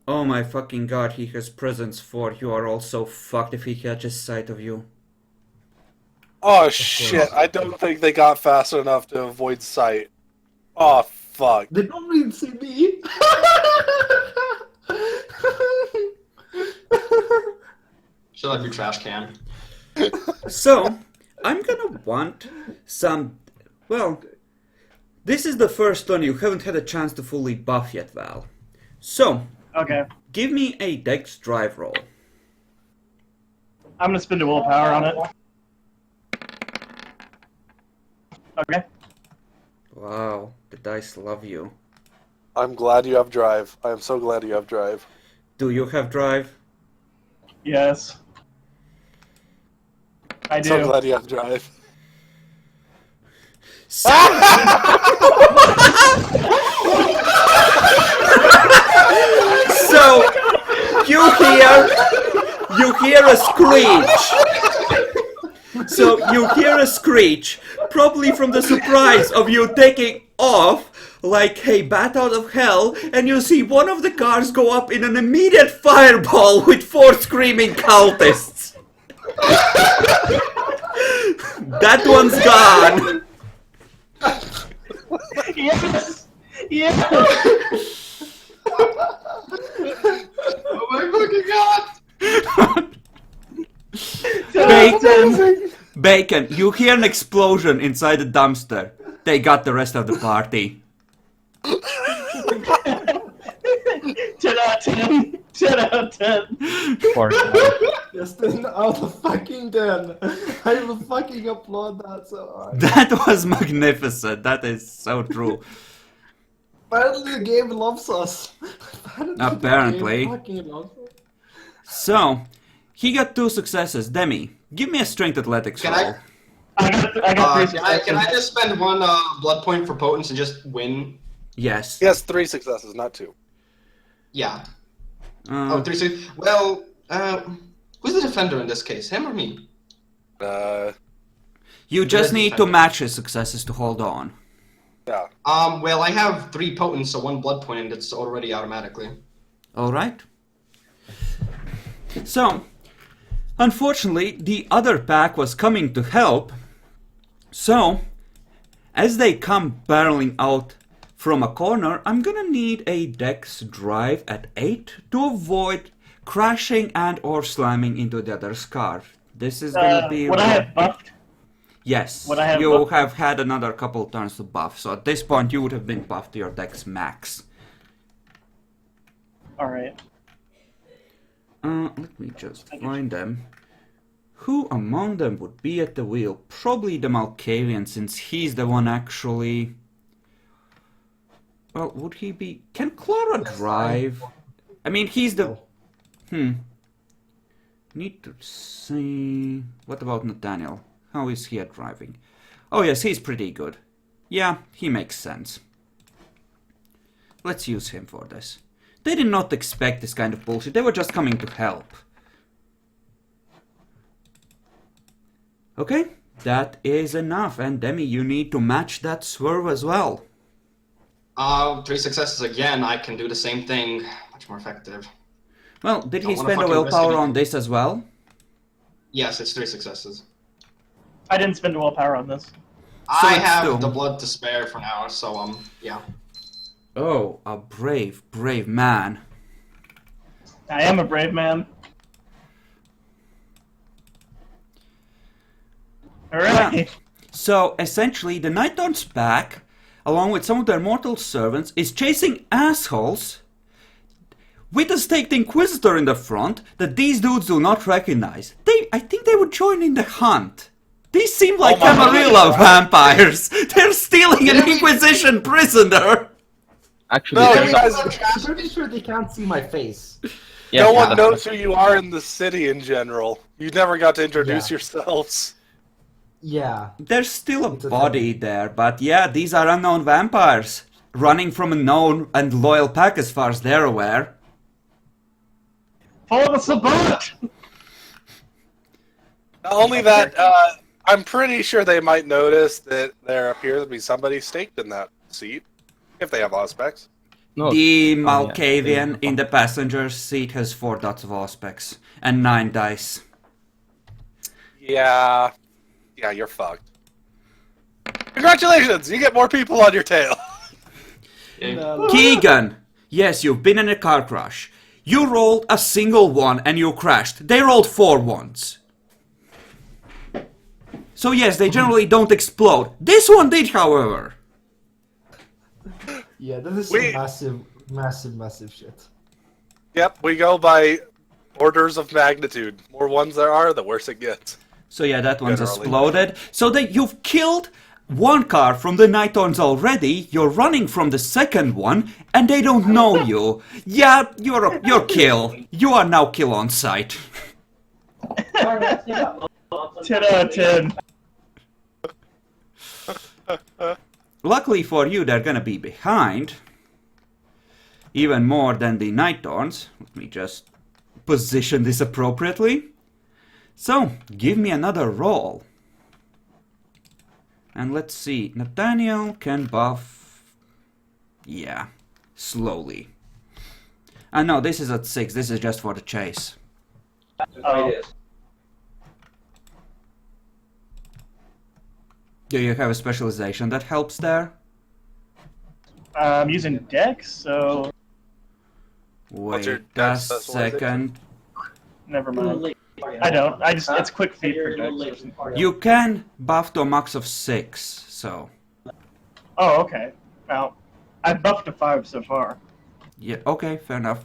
Oh my fucking god, he has presence 4. You are all so fucked if he catches sight of you. Oh shit, I don't think they got fast enough to avoid sight. Oh fuck. They don't even see me. Shut up, you trash can. So, I'm gonna want some... Well, this is the first one you haven't had a chance to fully buff yet, Val. So, Okay. Give me a dex drive roll. I'm gonna spend a willpower on it. Okay. Wow, the dice love you. I'm glad you have drive. I am so glad you have drive. Do you have drive? Yes. I do. So glad you have drive. So, so you hear a screech. So you hear a screech, probably from the surprise of you taking off like a bat out of hell, and you see one of the cars go up in an immediate fireball with 4 screaming cultists. That one's gone. Yes! Yes! Oh my fucking god! Bacon, you hear an explosion inside the dumpster. They got the rest of the party. 10 out of 10. 10 out of 10. Poor guy. Yes, 10 out of fucking 10. I will fucking applaud that so hard. That was magnificent. That is so true. Apparently the game loves us. Apparently. The game fucking loves us. So, he got 2 successes. Demi, give me a strength athletics Can roll. I got 3 Can I just spend 1 blood point for potence and just win? Yes. He has 3 successes, not 2. Yeah. Oh, 3 6. Well, who's the defender in this case? Him or me? You just Good need to defender. match his successes to hold on. Yeah. Well, I have 3 potence, so 1 blood point, and it's already automatically. Alright. So, unfortunately, the other pack was coming to help. So, as they come barreling out from a corner, I'm gonna need a dex drive at 8 to avoid crashing and or slamming into the other's car. This is gonna be... Would I have buffed? Yes, would I have you buffed? have had another couple turns to buff, so at this point you would have been buffed to your dex max. Alright. Let me just find them. Who among them would be at the wheel? Probably the Malkavian, since he's the one actually... Well, would he be... Can Clara drive? I mean, he's the... Need to see... What about Nathaniel? How is he at driving? Oh yes, he's pretty good. Yeah, he makes sense. Let's use him for this. They did not expect this kind of bullshit. They were just coming to help. Okay, that is enough. And Demi, you need to match that swerve as well. 3 successes again. I can do the same thing. Much more effective. Well, did he Don't wanna spend a fucking risk willpower on anything. this as well? Yes, it's 3 successes. I didn't spend a willpower on this. I it's have still- the blood to spare for now, so yeah. Oh, a brave, brave man. I am a brave man. Alright. So, essentially, the Night Dawn's pack, along with some of their mortal servants, is chasing assholes with a staked Inquisitor in the front that these dudes do not recognize. I think they would join in the hunt. These seem like Oh my Camarilla God. vampires. They're stealing an Yeah, we- Inquisition prisoner. Actually, No, there's you guys- I'm pretty sure they can't see my face. yeah, No yeah, one that's- knows who you are in the city in general. You never got to introduce Yeah. yourselves. Yeah. There's still a It's a body there, but yeah, these are unknown vampires. Running from a known and loyal pack as far as they're aware. Follow the Sabbat! Not only that, I'm pretty sure they might notice that there appears to be somebody staked in that seat, if they have auspex. No, The oh, yeah, Malkavian they- in the passenger seat has 4 dots of auspex and 9 dice. Yeah, you're fucked. Congratulations, you get more people on your tail. No. Keegan! Yes, you've been in a car crash. You rolled a single 1 and you crashed. They rolled 4 ones. So yes, they generally don't explode. This one did, however. Yeah, this is We- some massive shit. Yep, we go by orders of magnitude. More ones there are, the worse it gets. So yeah, that one's Generally. exploded. So that you've killed one car from the night horns already. You're running from the second one, and they don't know you. Yeah, you're kill. You are now kill on sight. 10 out of 10. Luckily for you, they're gonna be behind. Even more than the night horns. Let me just position this appropriately. So, give me another roll. And let's see, Nathaniel can buff... Yeah, slowly. No, this is at 6, this is just for the chase. Oh. Do you have a specialization that helps there? I'm using Dex, so What's your Wait a dex specialization? second. never mind. I don't. It's quick feet for Dex. You can buff to a max of 6, so... Oh, okay. Well, I've buffed to 5 so far. Yeah, okay, fair enough.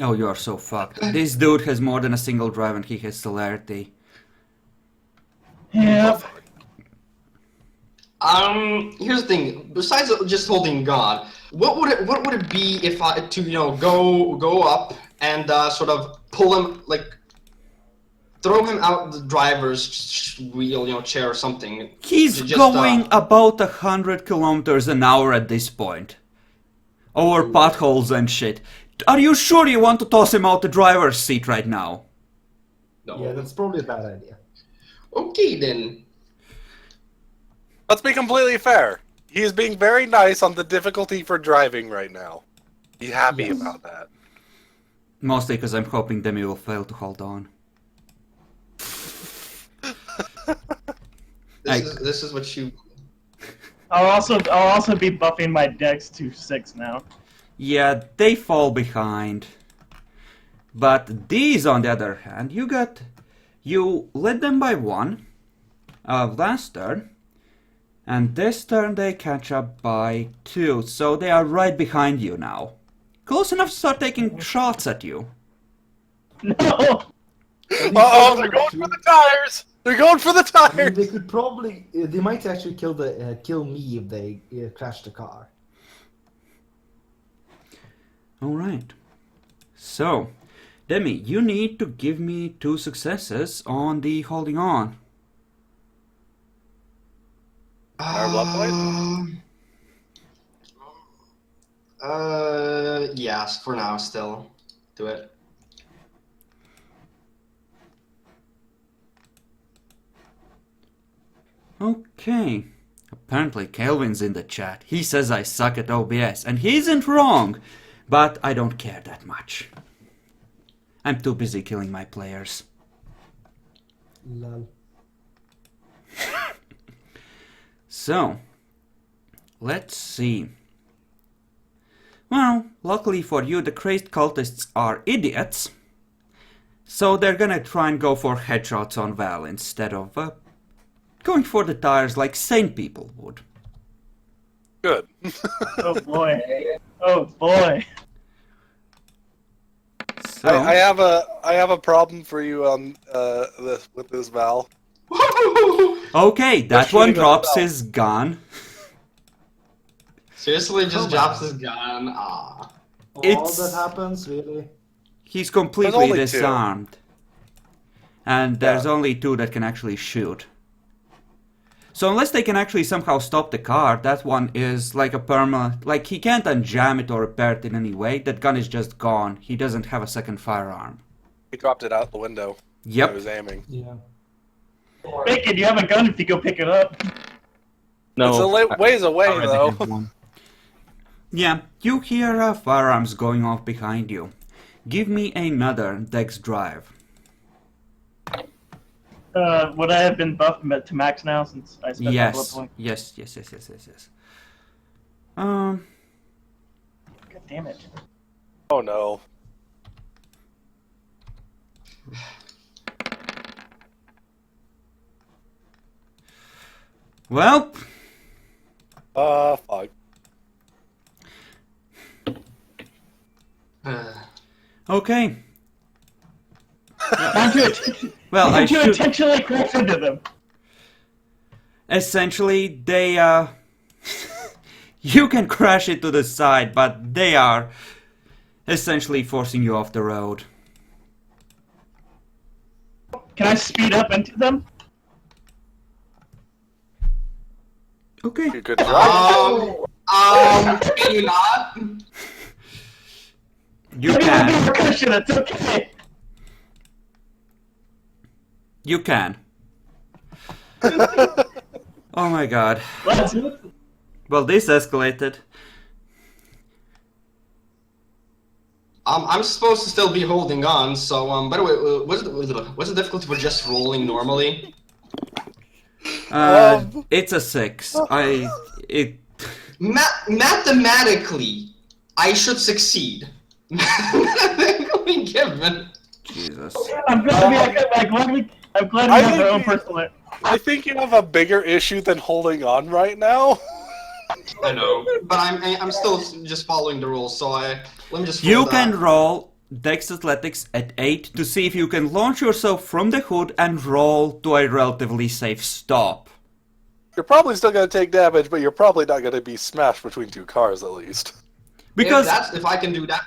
Oh, you are so fucked. This dude has more than a single drive and he has celerity. Yeah. Here's the thing. Besides just holding God, what would it be if I to go up and sort of pull him, like throw him out the driver's wheel, chair or something? He's Just, going about 100 kilometers an hour at this point. Over potholes and shit. Are you sure you want to toss him out the driver's seat right now? No. Yeah, that's probably a bad idea. Okay then. Let's be completely fair. He's being very nice on the difficulty for driving right now. Be happy Yes. about that. Mostly because I'm hoping Demi will fail to hold on. This is what you. I'll also be buffing my Dex to 6 now. Yeah, they fall behind. But these, on the other hand, you led them by 1 last turn, and this turn they catch up by 2, so they are right behind you now. Close enough to start taking shots at you. No. Uh-oh, they're going for the tires! They're going for the I mean, tires! they could probably. They might actually kill me if they crash the car. Alright. So, Demi, you need to give me 2 successes on the holding on. Our what point? Yes, for now still. Do it. Okay. Apparently Kelvin's in the chat. He says I suck at OBS, and he isn't wrong, but I don't care that much. I'm too busy killing my players. Lol. So, let's see. Well, luckily for you, the crazed cultists are idiots, so they're gonna try and go for headshots on Val instead of going for the tires like sane people would. Good. Oh boy. Oh boy. So, I have a problem for you with this Val. okay, that shooting one at the drops Val. his gun. Seriously, just Come drops on. his gun. Ah. All It's- that happens, really. He's There's completely only 2. disarmed. And there's Yeah. only 2 that can actually shoot. So unless they can actually somehow stop the car, that one is like a permanent... Like, he can't unjam it or repair it in any way. That gun is just gone. He doesn't have a second firearm. He dropped it out the window. Yep. He was aiming. Yeah. Bacon, you have a gun if you go pick it up. No. It's a ways away, already though. have one. Yeah, you hear firearms going off behind you. Give me another Dex drive. Would I have been buffed to max now since I spent my blood Yes. point? Yes. God damn it. Oh no. Well, Fuck. Okay. Time to, Well, I time to should... intentionally crash into them. Essentially, they, you can crash it to the side, but they are essentially forcing you off the road. Can I speed up into them? Okay. You could try. Can you not? You I can. need repercussion, it's okay. You can. Oh my god. Let's, Well, this escalated. I'm supposed to still be holding on, so by the way, what's the difficulty for just rolling normally? It's a 6. Mathematically, I should succeed. Mathematically given. Jesus. I'm glad we I have our think own we- personal. I think you have a bigger issue than holding on right now. I know, but I'm still just following the rules. So let me just. You roll can that. roll Dex Athletics at 8 to see if you can launch yourself from the hood and roll to a relatively safe stop. You're probably still going to take damage, but you're probably not going to be smashed between two cars at least. Because, if I can do that.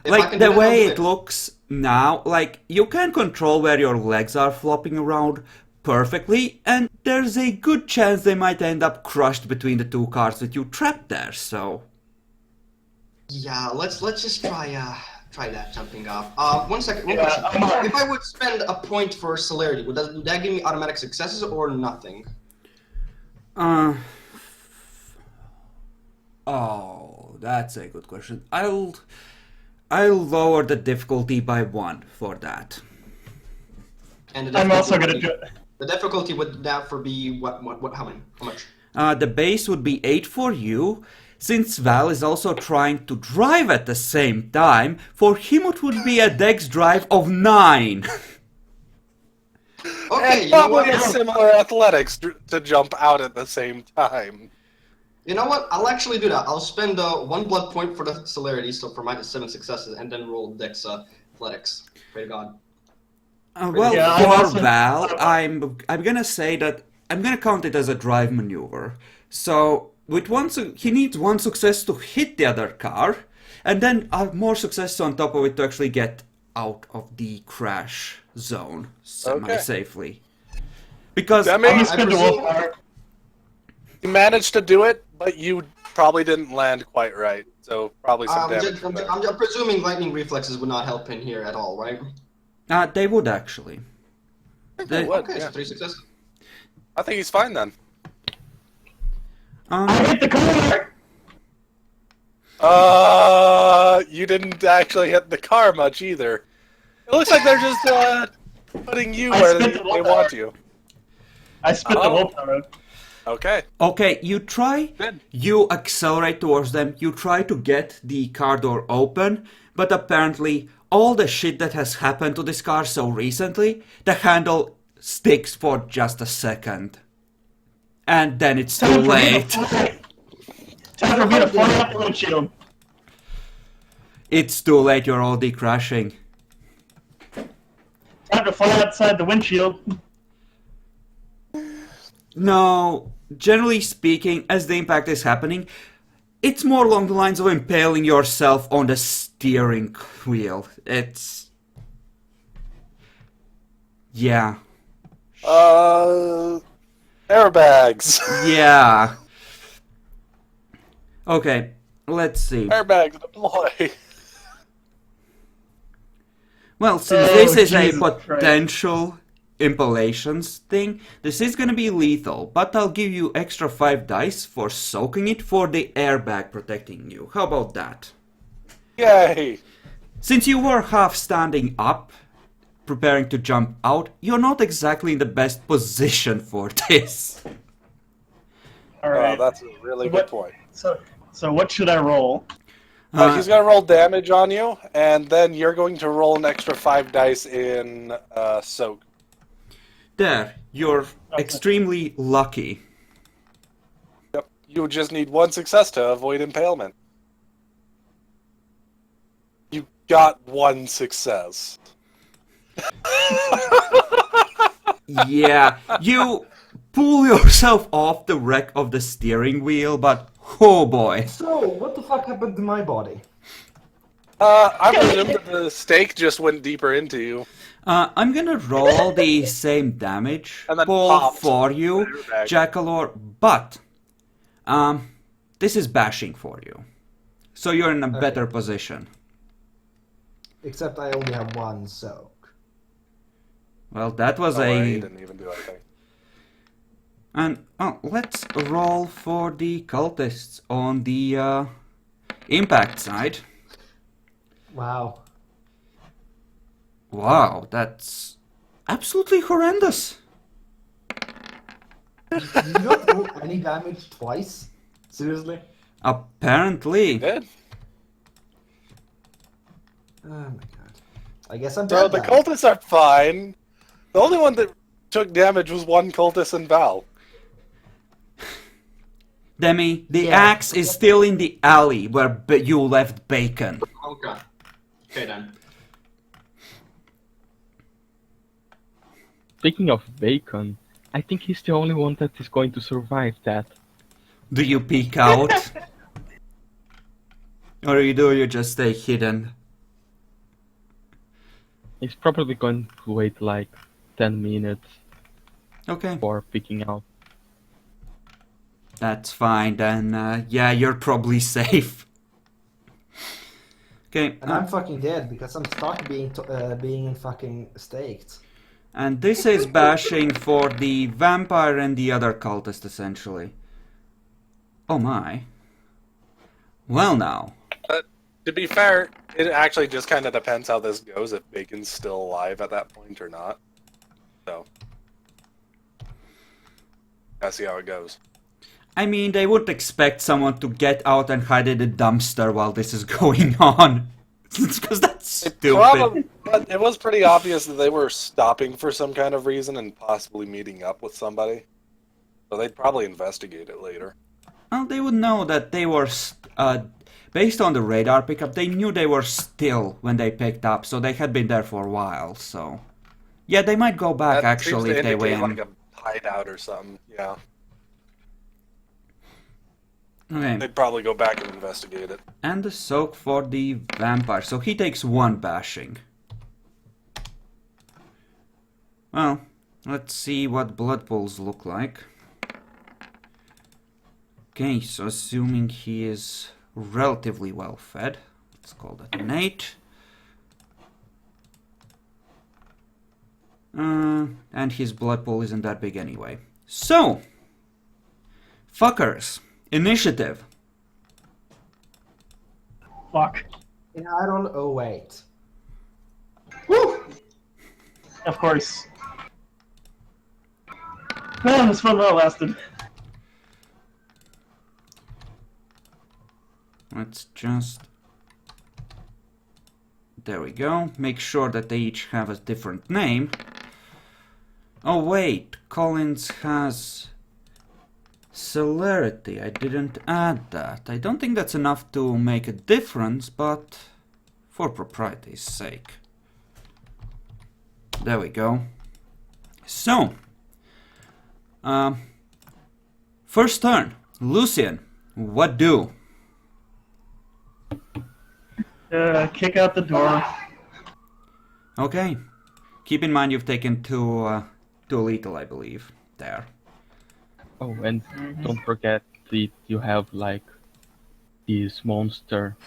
If I like, can do the that, way I'll do it looks now, like, you can control where your legs are flopping around perfectly, and there's a good chance they might end up crushed between the two cars with you trapped there, so... Yeah, let's just try that jumping off. 1 second. One Yeah, question. If I would spend a point for celerity, would that give me automatic successes or nothing? Oh, that's a good question. I'll lower the difficulty by 1 for that. And the I'm also difficulty gonna would do it. The difficulty would therefore be what? How many? How much? The base would be 8 for you. Since Val is also trying to drive at the same time, for him it would be a dex drive of 9. Okay, And you know probably a what? similar athletics to jump out at the same time. You know what? I'll actually do that. I'll spend 1 blood point for the celerity, so for my 7 successes, and then roll Dex Athletics. Pray to God. Well, Yeah, I'm for also- Val, I'm gonna say that I'm gonna count it as a drive maneuver. So with he needs 1 success to hit the other car, and then more success on top of it to actually get out of the crash zone semi-safely. Because That I'm makes gonna spend the presume- willpower. You managed to do it, but you probably didn't land quite right. So probably some damage from there. I'm presuming lightning reflexes would not help in here at all, right? they would actually. They- would. Okay, Yeah. so 3 successes. I think he's fine then. I hit the car. You didn't actually hit the car much either. It looks like they're just putting you I where spent they the willpower. want you. I spent the Oh. willpower. Okay. Okay, you accelerate towards them, you try to get the car door open, but apparently all the shit that has happened to this car so recently, the handle sticks for just a second. And then it's too late. Time for me to fly out the windshield. It's too late, you're already crashing. Time to fly outside the windshield. No, generally speaking, as the impact is happening, it's more along the lines of impaling yourself on the steering wheel. It's... Yeah. Airbags. Yeah. Okay, let's see. Airbags deploy. Well, since Oh, this is a Jesus Christ. potential impalations thing, this is gonna be lethal, but I'll give you extra 5 dice for soaking it for the airbag protecting you. How about that? Yay. Since you were half standing up, preparing to jump out, you're not exactly in the best position for this. All right. Oh, that's a really good What- point. So what should I roll? He's going to roll damage on you, and then you're going to roll an extra 5 dice in soak. There, you're extremely lucky. Yep. You just need 1 success to avoid impalement. You got one success. Yeah, you pull yourself off the wreck of the steering wheel, but oh boy. So, what the fuck happened to my body? I presume that the stake just went deeper into you. I'm gonna roll the same damage And then pool popped. for you, Airbag. Jackalor, but this is bashing for you. So you're in a better position. Except I only have one soak. Well, that was Oh, a... he didn't even do anything. And let's roll for the cultists on the impact side. Wow. Wow, that's absolutely horrendous. Did you not roll any damage twice? Seriously? Apparently. Did. Oh my god. I guess I'm So dead the now. cultists are fine. The only one that took damage was one cultist and Val. Demi, the Yeah. axe is still in the alley where you left Bacon. Okay. Okay then. Speaking of Bacon, I think he's the only one that is going to survive that. Do you peek out? Or you just stay hidden? He's probably going to wait like 10 minutes Okay, for peeking out. that's fine then. Yeah, you're probably safe. Okay, And I'm fucking dead because I'm stuck being fucking staked. and this is bashing for the vampire and the other cultist essentially. Oh my. Well now. To be fair, it actually just kind of depends how this goes, if Bacon's still alive at that point or not. So, gotta see how it goes. I mean, they would expect someone to get out and hide in the dumpster while this is going on. Because that's stupid. But it was pretty obvious that they were stopping for some kind of reason and possibly meeting up with somebody. So they'd probably investigate it later. Well, they would know that they were, based on the radar pickup, they knew they were still when they picked up, so they had been there for a while, so... Yeah, they might go back, That actually, seems if to they indicate win. like a hideout or something, yeah. Okay, They'd probably go back and investigate it. and the soak for the vampire, so he takes one bashing. Well, let's see what blood pools look like. Okay, so assuming he is relatively well fed, let's call that an 8. And his blood pool isn't that big anyway. So, fuckers, initiative. Fuck. And I roll 08. Woo! Of course. Man, this fun while lasted. Let's just... There we go. Make sure that they each have a different name. Oh wait, Collins has... Celerity. I didn't add that. I don't think that's enough to make a difference, but for propriety's sake. There we go. So, first turn. Lucian, what do? Kick out the door. Okay. Keep in mind you've taken two lethal, I believe. There. Oh, and don't forget that you have like this monster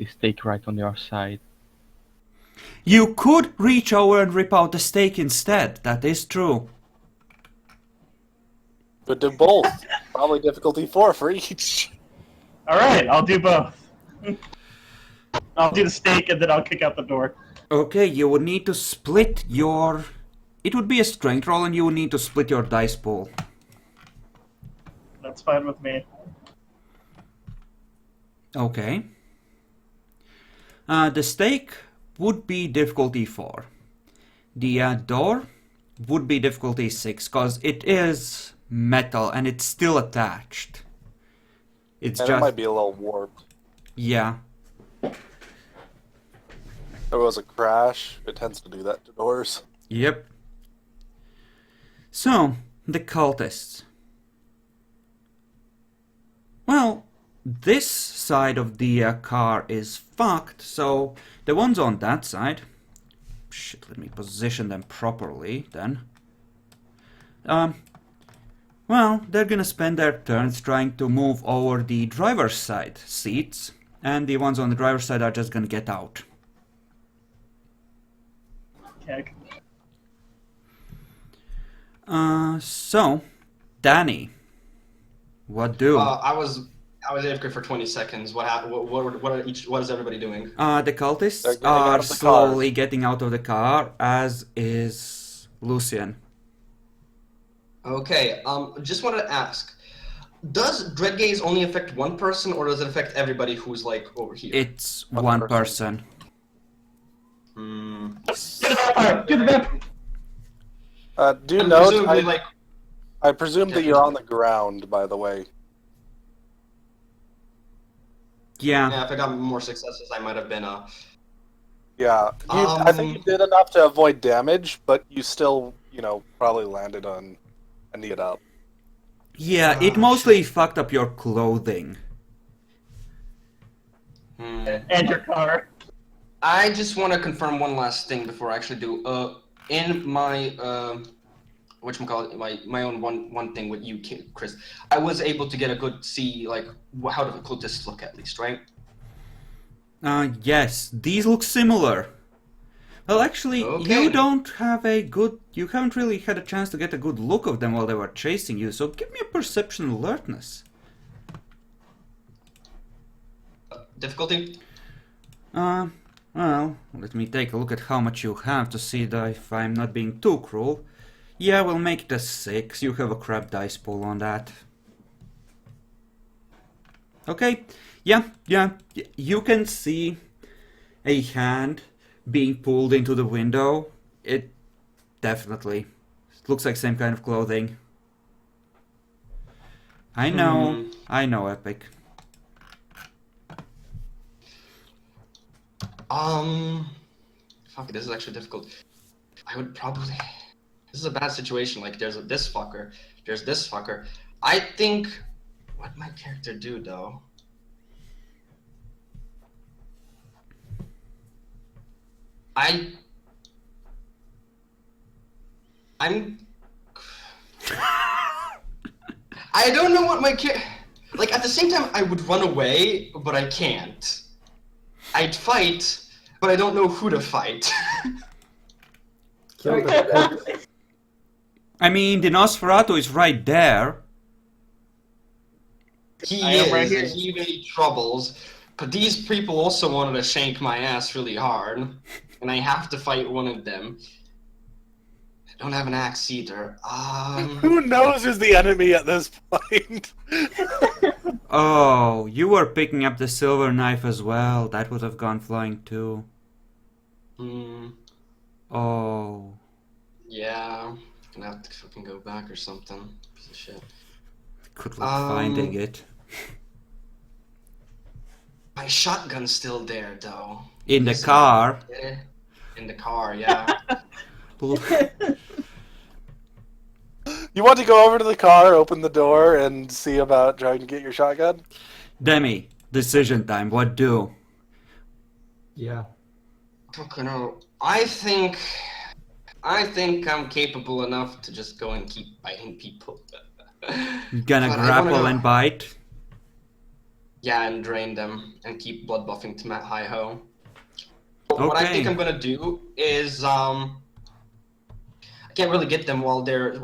stake right on your side. You could reach over and rip out the stake instead. That is true. But do both. Probably difficulty 4 for each. Alright, I'll do both. I'll do the stake and then I'll kick out the door. Okay, you would need to split your... It would be a strength roll and you would need to split your dice pool. That's fine with me. Okay. The stake would be difficulty 4. The door would be difficulty 6, because it is metal and it's still attached. It's And just... it might be a little warped. Yeah. there was a crash. It tends to do that to doors. Yep. So, the cultists. Well, this side of the car is fucked, so the ones on that side... Shit, let me position them properly, then. Well, they're gonna spend their turns trying to move over the driver's side seats, and the ones on the driver's side are just gonna get out. Heck. So, Danny, what do? I was AFK for 20 seconds. What is everybody doing? The They're cultists getting out are of the slowly getting out of the car, as is Lucian. Okay. Just wanted to ask, does Dread Gaze only affect one person, or does it affect everybody who's like over here? It's One one person. person. Hmm. Get the map! Do And note, presumably, like, I presume that you're on the ground, by the way. Yeah. if I got more successes, I might have been Yeah, I think you did enough to avoid damage, but you still, probably landed on a knee it up. Yeah, it mostly fucked up your clothing. And your car. I just want to confirm one last thing before I actually do. In my whatchamacallit, my own one thing with you, Chris, I was able to get a good see like how the cultists look at least, right? Yes, these look similar. Well, actually, Okay. you haven't really had a chance to get a good look of them while they were chasing you, so give me a perception alertness. Difficulty? Well, let me take a look at how much you have to see if I'm not being too cruel. Yeah, we'll make it a 6. You have a crap dice pool on that. Okay, yeah, you can see a hand being pulled into the window. It definitely looks like same kind of clothing. I know, Epic. Fuck it, this is actually difficult. I would probably... This is a bad situation, like there's this fucker, there's this fucker. I think... What my character do, though? I don't know what my character... Like, at the same time, I would run away, but I can't. I'd fight, but I don't know who to fight. Kill the I mean, the Nosferatu is right there. He I am is, right here. and he made troubles. But these people also wanted to shank my ass really hard, and I have to fight one of them. I don't have an axe either. Who knows who's the enemy at this point? Oh, you were picking up the silver knife as well. That would have gone flying too. Oh. Yeah. Gonna have to fucking go back or something. Piece of shit. Good luck finding it. My shotgun's still there, though. In the car. In the car, yeah. You want to go over to the car, open the door, and see about trying to get your shotgun? Demi, decision time. What do? Yeah. Fucking hell. I think I'm capable enough to just go and keep biting people. Gonna But I grapple wanna go- and bite? Yeah, and drain them and keep blood buffing to Matt Hi-Ho. What I think Okay. I'm gonna do is I can't really get them while they're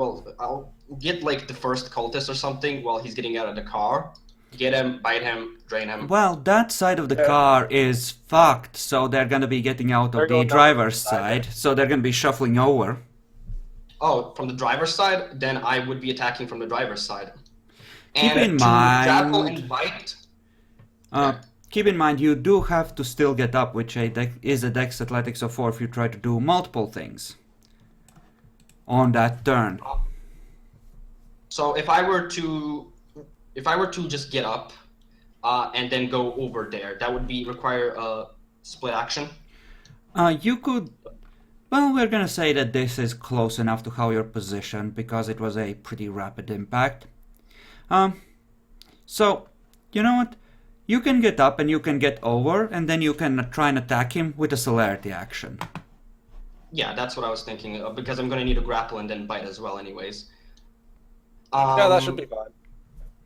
I'll get like the first cultist or something while he's getting out of the car. Get him, bite him, drain him. Well, that side of the car is fucked, so they're gonna be getting out They're of the going down driver's the side. side, so they're gonna be shuffling over. Oh, from the driver's side, then I would be attacking from the driver's side. Keep And in to grapple mind- and bite. Keep in mind, you do have to still get up, which is a Dex Athletics of 4 if you try to do multiple things on that turn. So if I were to just get up, and then go over there, that would require a split action. You could. Well, we're gonna say that this is close enough to how you're positioned because it was a pretty rapid impact. So, you know what? You can get up and you can get over, and then you can try and attack him with a celerity action. Yeah, that's what I was thinking, because I'm gonna need to grapple and then bite as well anyways. Yeah, that should be fine.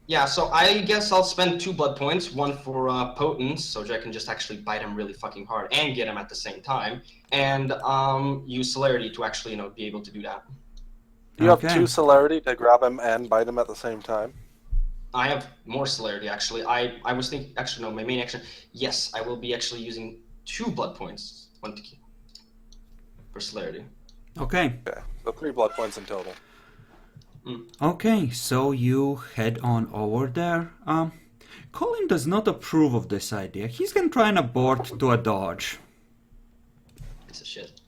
Yeah, so I guess I'll spend 2 blood points, one for potence, so I can just actually bite him really fucking hard and get him at the same time, and use celerity to actually, be able to do that. You have Okay. 2 celerity to grab him and bite him at the same time. I have more celerity actually. I was thinking, actually no, my main action. Yes, I will be actually using 2 blood points, one to keep for celerity. Okay. Okay, so 3 blood points in total. Okay, so you head on over there. Colin does not approve of this idea. He's gonna try and abort to a dodge. Piece of shit.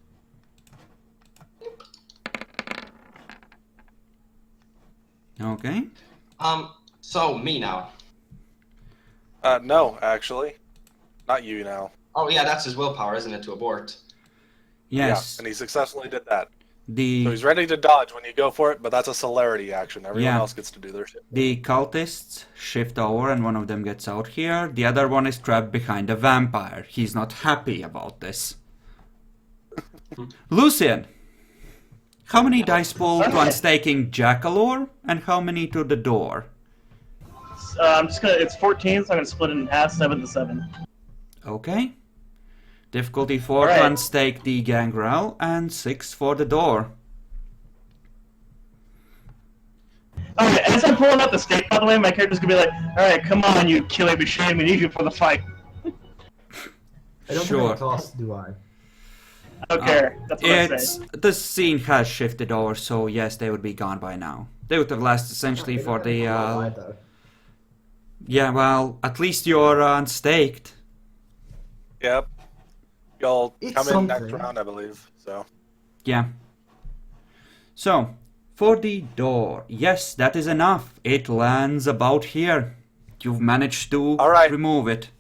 Okay. So me now. No, actually. Not you now. Oh yeah, that's his willpower, isn't it, to abort? Yes. Yeah, and he successfully did that. So The he's ready to dodge when you go for it, but that's a celerity action. Everyone Yeah. else gets to do their shit. the cultists shift over and one of them gets out here. The other one is trapped behind a vampire. He's not happy about this. Lucian, how many dice pull to unstaking Jackalore and how many to the door? I'm just gonna. It's 14, so I'm gonna split it in half, 7 to 7. Okay. Difficulty 4 to Alright. unstake the gangrel and 6 for the door. Okay, as I'm pulling out the stake, by the way, my character's gonna be like, "Alright, come on, you killing machine, we need you for the fight." I don't Sure. have a cost, do I? I don't care. That's what I It's say. the scene has shifted over, so yes, they would be gone by now. They would have lasted essentially for the Either. yeah. Well, at least you're unstaked. Yep. You'll It's come in next something. round, I believe. So Yeah. So for the door, yes, that is enough. It lands about here. You've managed to All right. remove it.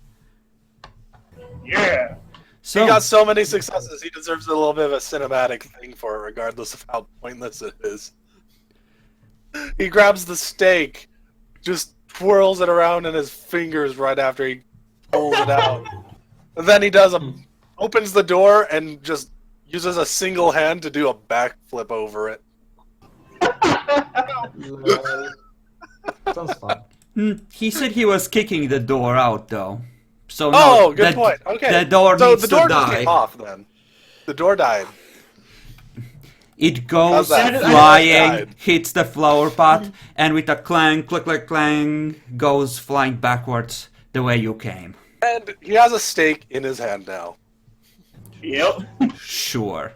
Yeah. So he got so many successes, he deserves a little bit of a cinematic thing for it, regardless of how pointless it is. He grabs the stake, just twirls it around in his fingers right after he pulls it out. And then he opens the door and just uses a single hand to do a backflip over it. Lol. Sounds fun. He said he was kicking the door out, though. So Oh, no, good that- point. Okay. The door so needs the door to just die. came off then. The door died. It goes How's that? flying, Died. hits the flower pot, and with a clang, click, click, clang, goes flying backwards the way you came. And he has a stake in his hand now. Yep. Sure.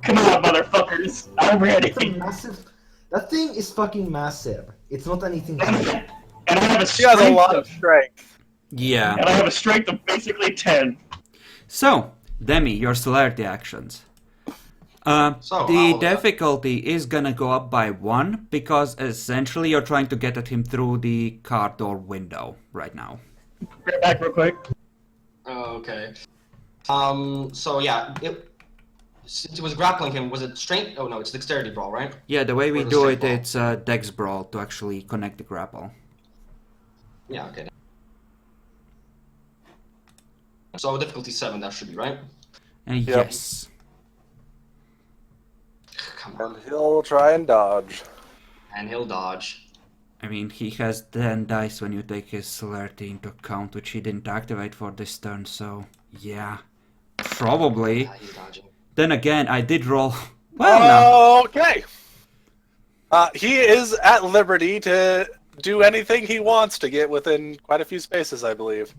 Come on, motherfuckers. I'm ready. It's a massive. That thing is fucking massive. It's not anything. tiny. And I have a He has a strength lot of strength. Yeah. and I have a strength of basically 10. So, Demi, your celerity actions. So, The I'll- difficulty is gonna go up by 1 because essentially you're trying to get at him through the car door window right now. Right back real quick. Oh, okay. So yeah, since it was grappling him, was it strength? Oh no, it's dexterity brawl, right? Yeah, the way we Or the do strength it, brawl. it's Dex Brawl to actually connect the grapple. Yeah, okay. So difficulty 7, that should be right. Yes. Come on. And he'll try and dodge. And he'll dodge. I mean, he has 10 dice when you take his celerity into account, which he didn't activate for this turn, so yeah. Probably. Yeah, he's dodging. Then again, I did roll. Well, no. Okay. He is at liberty to do anything he wants to get within quite a few spaces, I believe.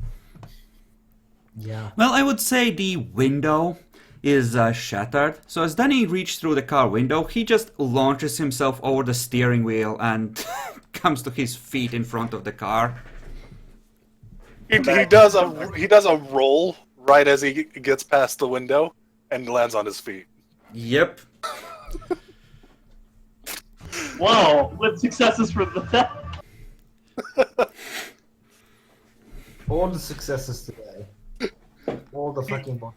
Yeah. Well, I would say the window is shattered. So as Danny reached through the car window, he just launches himself over the steering wheel and comes to his feet in front of the car. He does a roll right as he gets past the window and lands on his feet. Yep. Whoa, with successes for the. All the successes today. All the fucking boss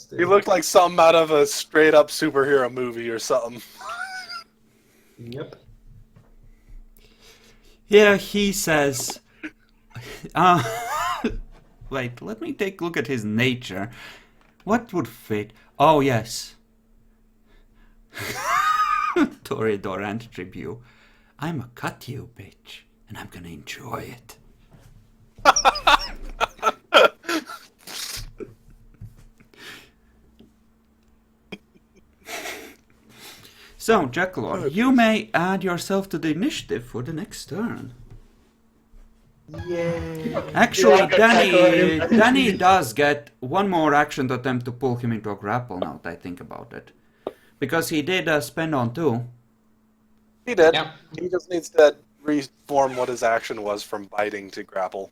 He looked like something out of a straight up superhero movie or something. Yep. Yeah, he says. Wait, let me take a look at his nature. What would fit? Oh, yes. Toreador and Tribute. I'm a cut you, bitch, and I'm gonna enjoy it. So, Jackalor, you may add yourself to the initiative for the next turn. Yay. Actually, Yeah, Jackalor. Danny does get one more action to attempt to pull him into a grapple now that I think about it. Because he did spend on 2. He did. Yep. He just needs to reform what his action was from biting to grapple.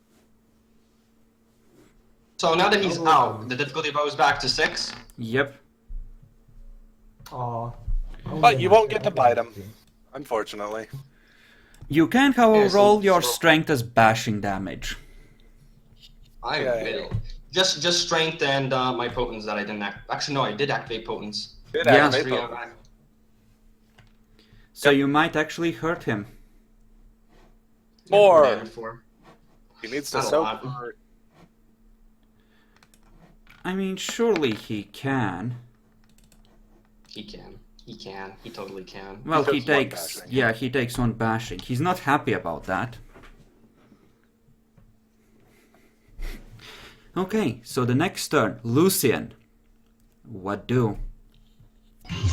So now that he's out, the difficulty goes back to 6. Yep. Aw. But you won't get to bite him, unfortunately. You can, however, Yeah, so- roll your so- strength as bashing damage. I Yeah. will. Just strength and my potence that I didn't actually no, I did activate potence. Did Yeah. activate Three them. out of- So you might actually hurt him. More. damage for. He needs to Not a soak. lot. I mean, surely he can. He can. He can. He totally can. Well, he takes one takes... bashing. Yeah, he takes 1 bashing. He's not happy about that. Okay, so the next turn. Lucian. What do?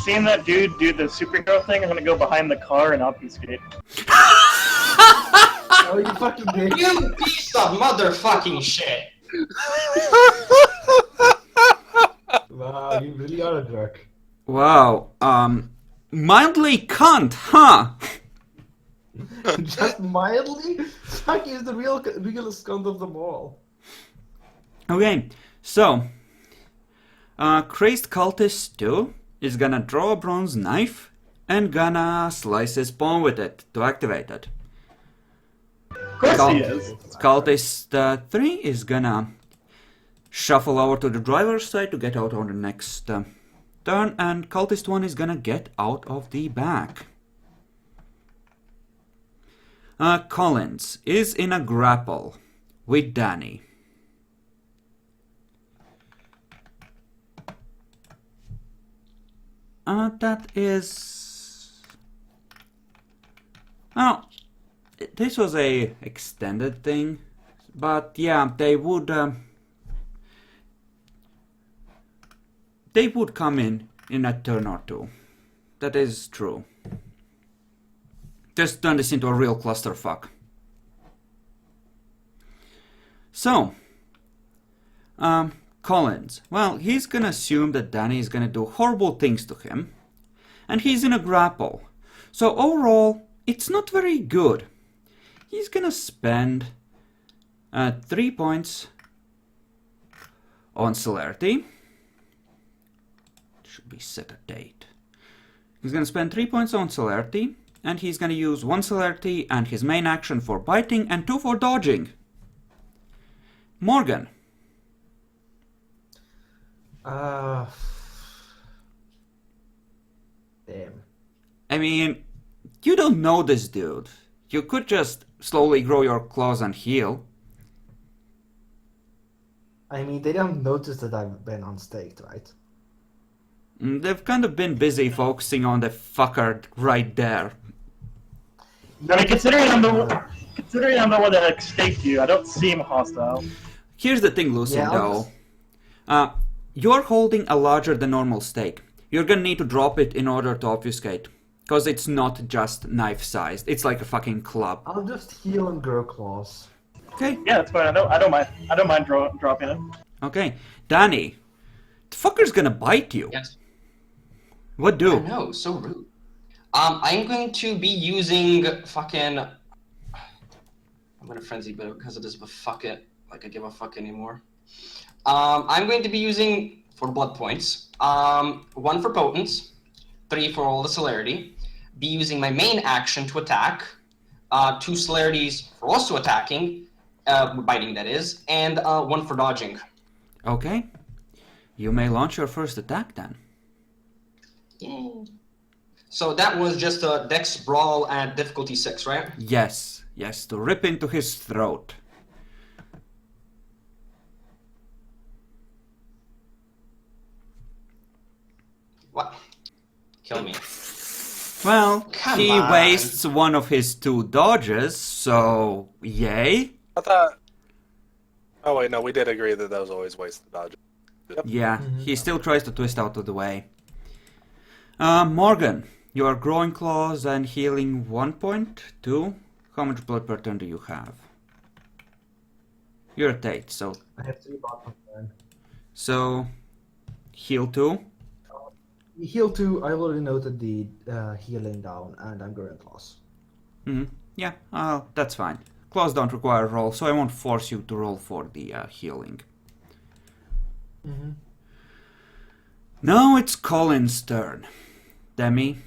Seeing that dude do the superhero thing, I'm gonna go behind the car and obfuscate. Oh, you fucking bitch. You piece of motherfucking shit! Wow, you really are a jerk. Wow, mildly cunt, huh? Just mildly? Chucky is the realest cunt of them all. Okay, so, Crazed Cultist 2 is gonna draw a bronze knife and gonna slice his palm with it to activate it. Of course he is. Cultist 3 is gonna shuffle over to the driver's side to get out on the next turn, and Cultist 1 is gonna get out of the back. Collins is in a grapple with Danny. That is... Oh, this was a extended thing, but yeah, they would come in a turn or 2. That is true. Just turn this into a real clusterfuck. So, Collins. Well, he's gonna assume that Danny is gonna do horrible things to him, and he's in a grapple. So overall, it's not very good. He's gonna spend 3 points on celerity. Should be set a date. He's gonna spend 3 points on celerity, and he's gonna use 1 celerity and his main action for biting and 2 for dodging. Morgan. Damn. I mean, you don't know this dude. You could just slowly grow your claws and heal. I mean, they don't notice that I've been unstaked, right? They've kind of been busy focusing on the fucker right there. I mean, considering I'm the one that staked you, I don't seem hostile. Here's the thing, Lucian, Yeah, though. You're holding a larger than normal stake. You're gonna need to drop it in order to obfuscate. Because it's not just knife-sized. It's like a fucking club. I'll just heal and grow claws. Okay, Yeah, that's fine. I don't mind. I don't mind dropping it. okay. Danny, the fucker's gonna bite you. Yes. What I do? know, so rude. I'm going to be using fucking. I'm gonna frenzy, but because it is, but fuck it. Like I give a fuck anymore. I'm going to be using for blood points. 1 for potence, 3 for all the celerity. Be using my main action to attack. 2 celerities for also attacking, biting that is, and 1 for dodging. Okay. You may launch your first attack then. Yay. So that was just a Dex Brawl at difficulty 6, right? Yes, yes, to rip into his throat. What? Kill me. Well, Come he on. wastes one of his 2 dodges, so yay. I thought. Oh wait, no, we did agree that was always wasted dodge. Yep. Yeah, he still tries to twist out of the way. Morgan, you are growing claws and healing 1 point, 2. How much blood per turn do you have? You're at 8, so I have 3 bottom turn. so heal 2. Heal 2, I already noted the healing down, and I'm growing claws. Yeah, that's fine. Claws don't require a roll, so I won't force you to roll for the healing. Now it's Colin's turn. Demi,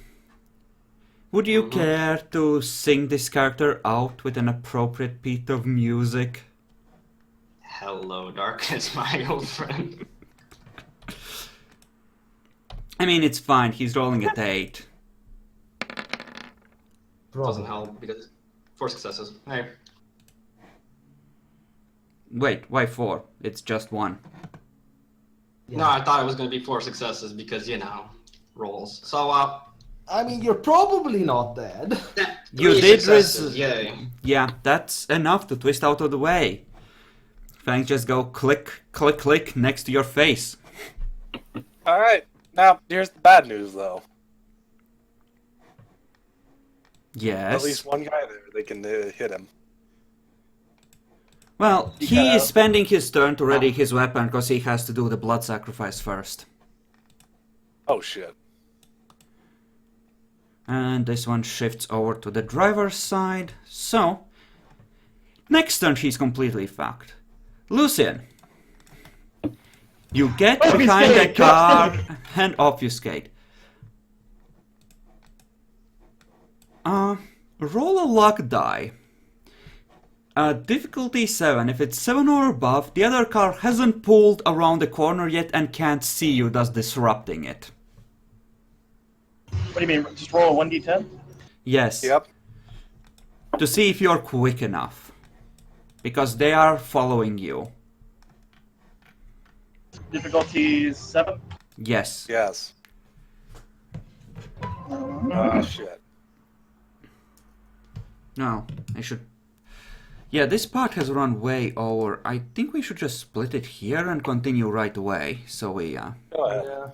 would you care to sing this character out with an appropriate beat of music? Hello, darkness, my old friend. I mean, it's fine, he's rolling at 8. Doesn't help because 4 successes. Hey. Wait, why 4? It's just 1. Yeah. No, I thought it was going to be 4 successes because, you know, rolls. So, I mean, you're probably not dead. You 3 did successes, yay. Yeah, that's enough to twist out of the way. Fangs just go click, click, click next to your face. Alright, now here's the bad news though. Yes. At least one guy there, they can hit him. Well, You he gotta- is spending his turn to ready his weapon because he has to do the blood sacrifice first. Oh shit. And this one shifts over to the driver's side. So, next turn she's completely fucked. Lucian, you get behind the Obfuscate, car and obfuscate. Roll a luck die. Difficulty 7. If it's 7 or above, the other car hasn't pulled around the corner yet and can't see you, thus disrupting it. What do you mean? Just roll a 1d10? Yes. Yep. To see if you're quick enough. Because they are following you. Difficulty 7? Yes. Yes. Ah shit. No, I should... Yeah, this part has run way over. I think we should just split it here and continue right away. So we, Go ahead. Yeah.